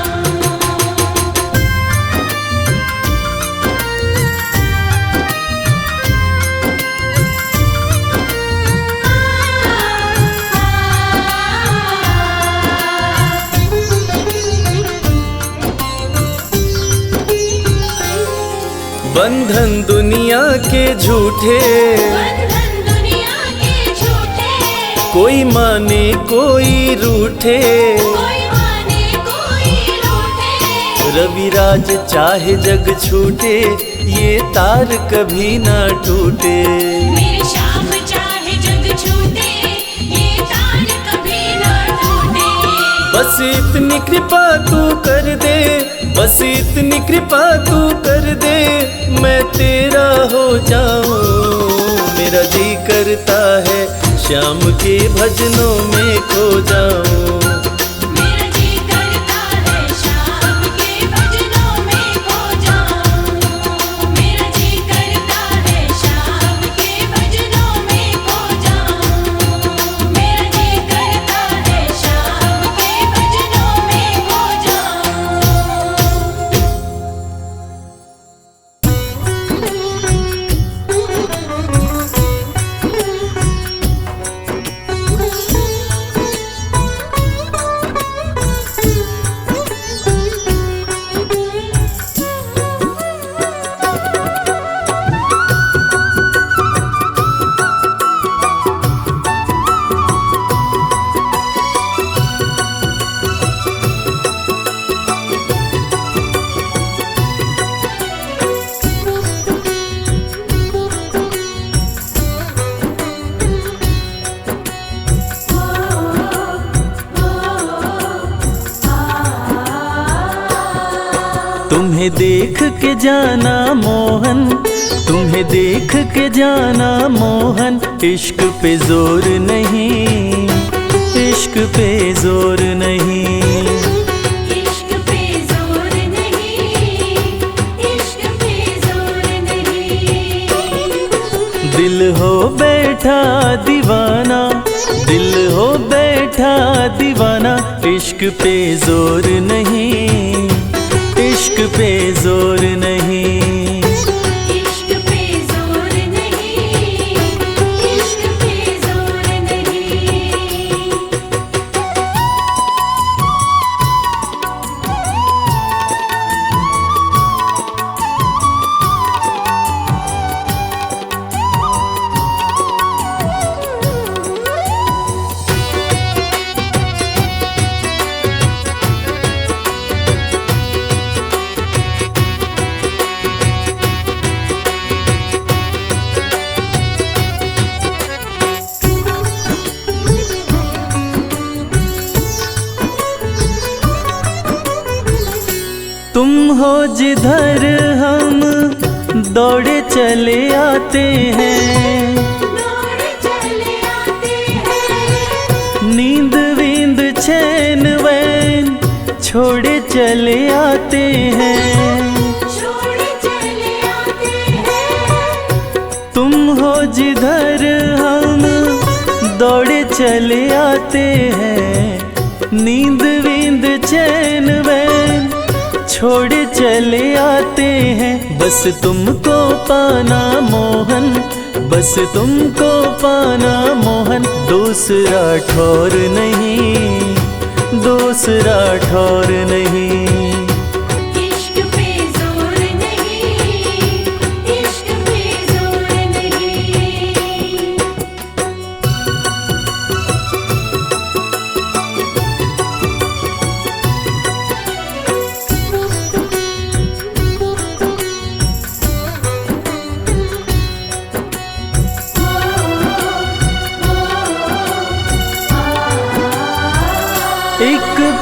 बंधन दुनिया के झूठे, बंधन दुनिया के झूठे, कोई माने कोई रूठे। कोई माने कोई रूठे। रविराज चाहे जग छूटे, ये तार कभी ना टूटे। मेरे श्याम चाहे जग छूटे, ये तार कभी ना टूटे। बस इतनी कृपा तू कर दे, बस इतनी कृपा तू कर दे, मैं तेरा हो जाऊं। मेरा जी करता है श्याम के भजनों में खो जाऊं। मेरा जी करता है शाम के भजनों में खो जाऊं। मेरा जी करता है शाम के भजनों में खो जाऊं। मेरा जी करता है शाम के भजनों में खो तुम्हें देख के जाना मोहन, तुम्हें देख के जाना मोहन। इश्क पे जोर नहीं, इश्क पे जोर नहीं। इश्क पे जोर नहीं, इश्क पे जोर नहीं। दिल हो बैठा दीवाना, दिल हो बैठा दीवाना। इश्क पे जोर नहीं, इश्क पे जोर नहीं। इश्क पे जोर नहीं, इश्क पे जोर नहीं। तुम हो जिधर हम दौड़े चले आते हैं। दौड़ चले आते हैं। नींद वींद चैन वैन छोड़े चले आते हैं। छोड़ चले आते हैं। तुम हो जिधर हम दौड़े चले आते हैं। नींद वींद चैन वैन छोड़े चले आते हैं। बस तुमको पाना मोहन, बस तुमको पाना मोहन। दूसरा ठौर नहीं, दूसरा ठौर नहीं। इश्क पे जोर नहीं, इश्क पे जोर नहीं।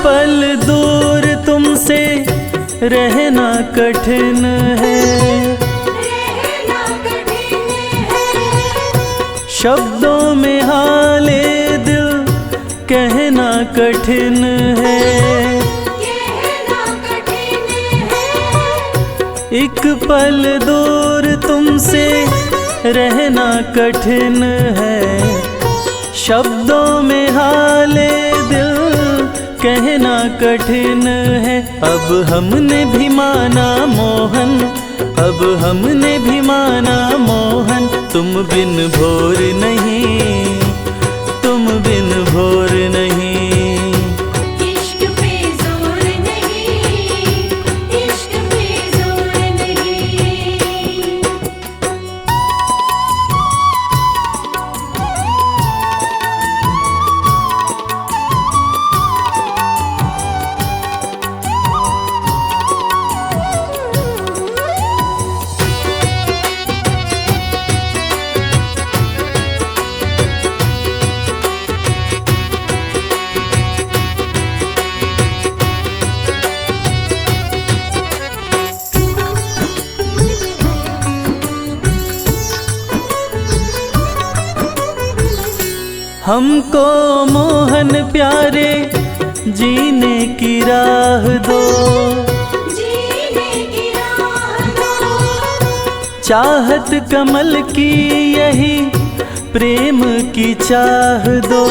पल दूर तुमसे रहना कठिन है, रहना कठिन है। शब्दों में हाले दिल कहना कठिन है, कहना कठिन है। एक पल दूर तुमसे रहना कठिन है, शब्दों में हाले दिल कहना कठिन है। अब हमने भी माना मोहन, अब हमने भी माना मोहन, तुम बिन भोर नहीं, तुम बिन भोर नहीं। इश्क पे जोर नहीं, इश्क पे जोर नहीं। हमको मोहन प्यारे जीने की राह दो, जीने की राह दो। चाहत कमल की यही प्रेम की चाह दो।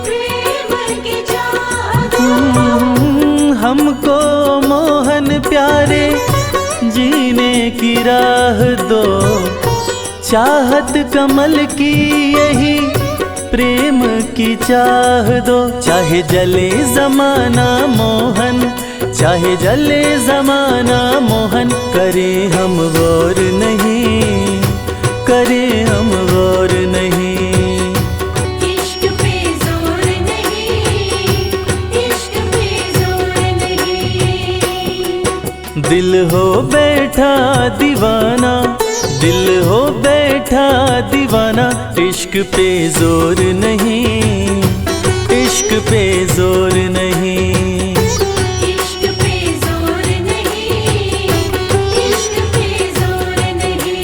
प्रेम की चाह दो। हमको मोहन प्यारे जीने की राह दो, चाहत कमल की यही प्रेम की चाह दो। चाहे जले जमाना मोहन, चाहे जले जमाना मोहन, करे हम गौर नहीं, करे हम गौर नहीं। इश्क पे जोर नहीं, इश्क पे जोर नहीं। दिल हो बैठा दीवाना, दिल हो बैठा दीवाना, इश्क पे जोर नहीं, इश्क पे जोर नहीं। इश्क पे जोर नहीं, इश्क पे जोर नहीं।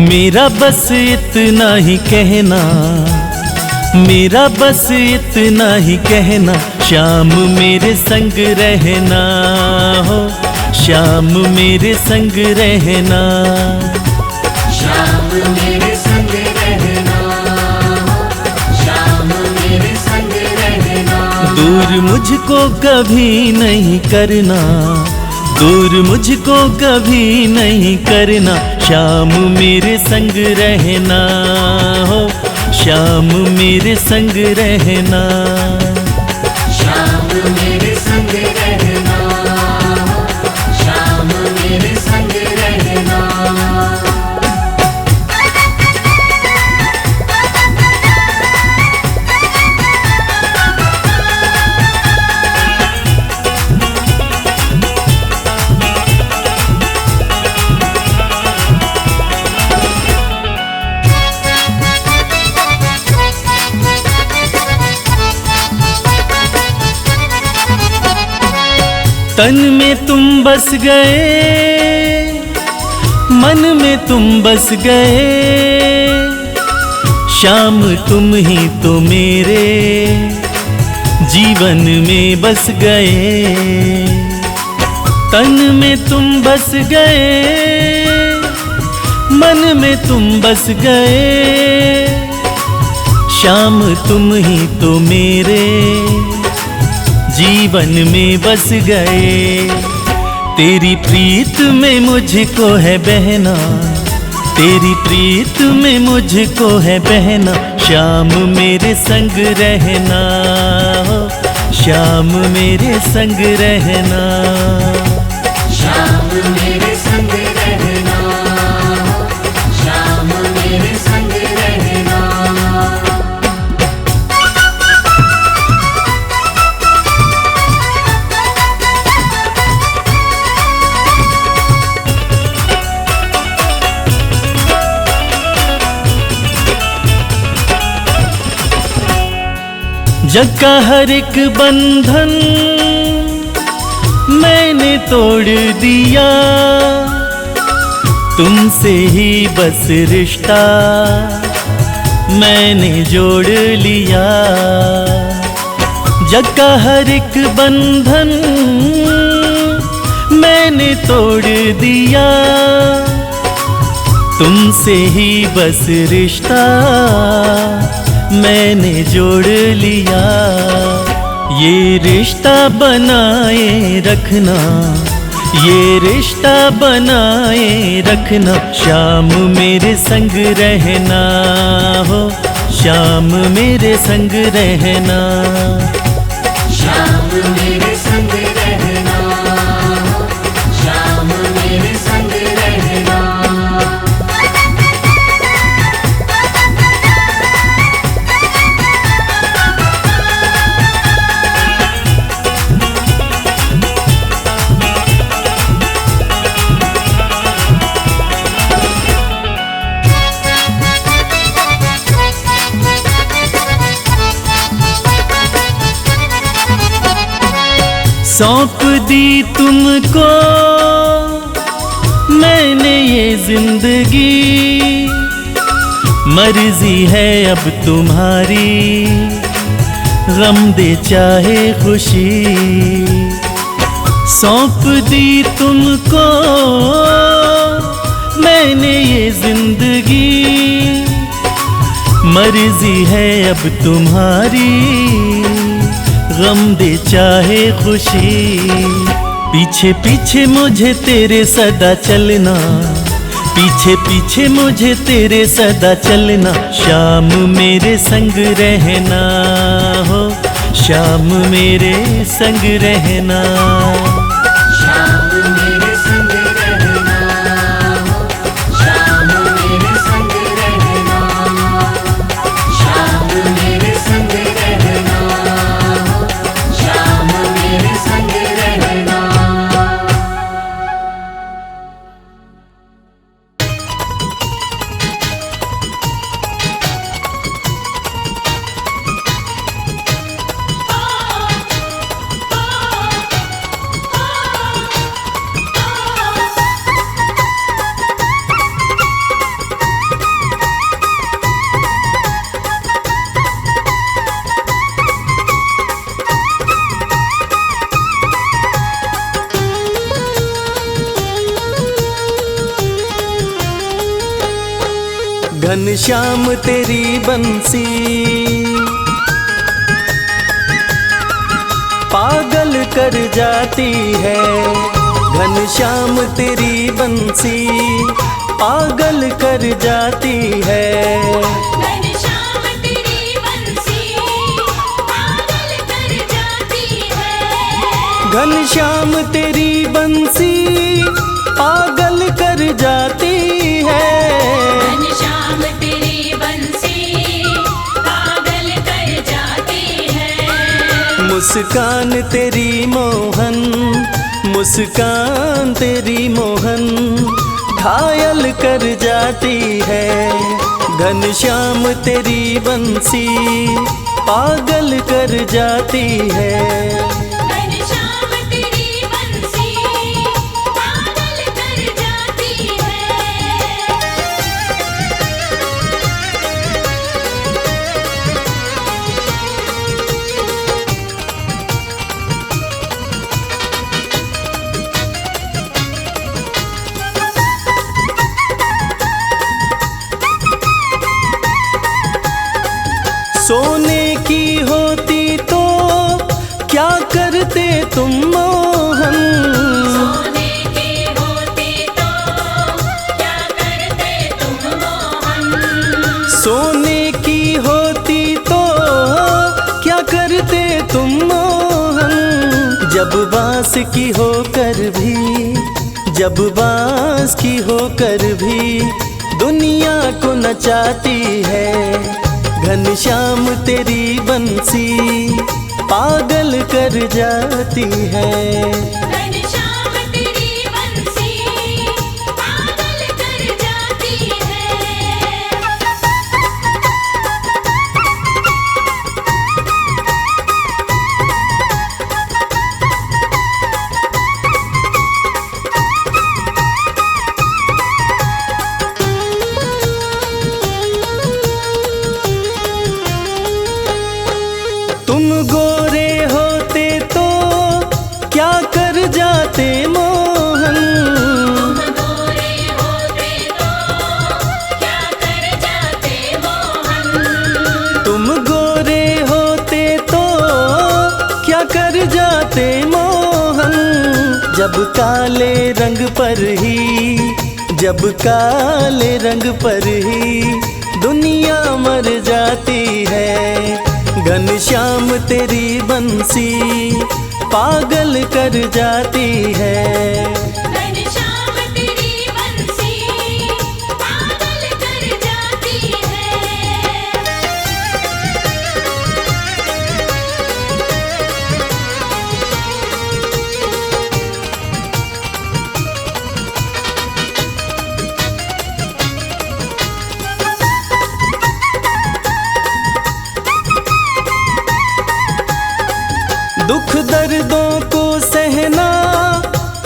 मेरा बस इतना ही कहना, मेरा बस इतना ही कहना, शाम मेरे संग रहना हो, शाम मेरे संग रहना। शाम मेरे संग रहना, शाम मेरे संग रहना। दूर मुझको कभी नहीं करना, दूर मुझको कभी नहीं करना, शाम मेरे संग रहना हो, शाम मेरे संग रहना। शाम मेरे संग रहना, शाम मेरे संग रहना। तन में तुम बस गए, मन में तुम बस गए, शाम तुम ही तो मेरे जीवन में बस गए। तन में तुम बस गए, मन में तुम बस गए, शाम तुम ही तो मेरे जीवन में बस गए। तेरी प्रीत में मुझको है बहना, तेरी प्रीत में मुझको है बहना, शाम मेरे संग रहना हो, श्याम मेरे संग रहना। श्याम मेरे संग रहना, श्याम मेरे संग रहना। जग का हर एक बंधन मैंने तोड़ दिया, तुमसे ही बस रिश्ता मैंने जोड़ लिया। जग का हर एक बंधन मैंने तोड़ दिया, तुमसे ही बस रिश्ता मैंने जोड़ लिया। ये रिश्ता बनाए रखना, ये रिश्ता बनाए रखना। श्याम मेरे संग रहना हो, श्याम मेरे संग रहना। श्याम मेरे संग रहना, श्याम मेरे संग रहना। सौंप दी तुमको मैंने ये जिंदगी, मर्जी है अब तुम्हारी, गम दे चाहे खुशी। सौंप दी तुमको मैंने ये जिंदगी, मर्जी है अब तुम्हारी, गम दे चाहे खुशी। पीछे पीछे मुझे तेरे सदा चलना, पीछे पीछे मुझे तेरे सदा चलना। श्याम मेरे संग रहना हो, श्याम मेरे संग रहना। श्याम मेरे संग रहना, श्याम मेरे संग रहना। श्याम मेरे संग रहना, श्याम मेरे संग रहना। घनश्याम तेरी बंसी पागल कर जाती है, घनश्याम तेरी बंसी पागल कर जाती है। घनश्याम तेरी बंसी पागल कर जाती है। घनश्याम तेरी बंसी पागल कर जाती है। घनश्याम तेरी बंसी पागल कर जाती है। मुस्कान तेरी मोहन, मुस्कान तेरी मोहन घायल कर जाती है। घनश्याम तेरी बंसी पागल कर जाती है। घनश्याम तेरी बंसी पागल कर जाती है। सोने की होती तो क्या कर जब बांस की होकर भी दुनिया को नचाती है, घनश्याम तेरी बंसी पागल कर जाती है। घनश्याम तेरी बंसी पागल कर जाती है। तुम गोरे होते तो क्या कर जाते मोहन, गोरे होते तो क्या कर जाते मोहन। तुम गोरे होते तो क्या कर जाते मोहन। जब काले रंग पर ही, जब काले रंग पर ही दुनिया मर जाती है, घनश्याम तेरी बंसी पागल कर जाती है। घनश्याम तेरी बंसी पागल कर जाती है। दुख दर्दों को सहना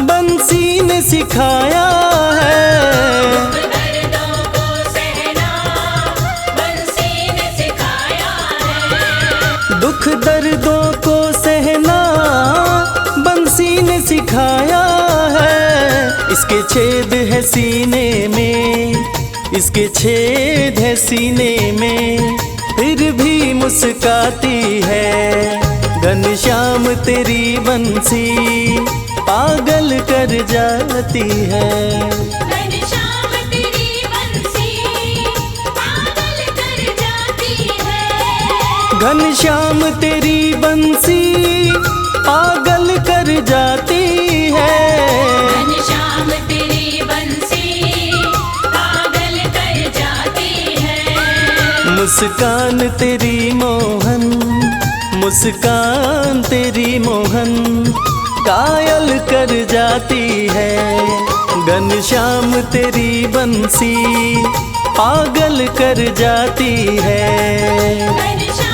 बंसी ने सिखाया है, दर्दों को सहना बंसी ने सिखाया है। दुख दर्दों को सहना बंसी ने सिखाया है। इसके छेद है सीने में, इसके छेद है सीने में, फिर भी मुस्काती है। घनश्याम तेरी बंसी पागल कर जाती है। घनश्याम तेरी बंसी पागल कर जाती है। घनश्याम तेरी बंसी पागल कर जाती है। घनश्याम तेरी बंसी पागल कर जाती है। मुस्कान तेरी मोहन, मुस्कान तेरी मोहन कायल कर जाती है। घनश्याम तेरी बंसी पागल कर जाती है। घनश्याम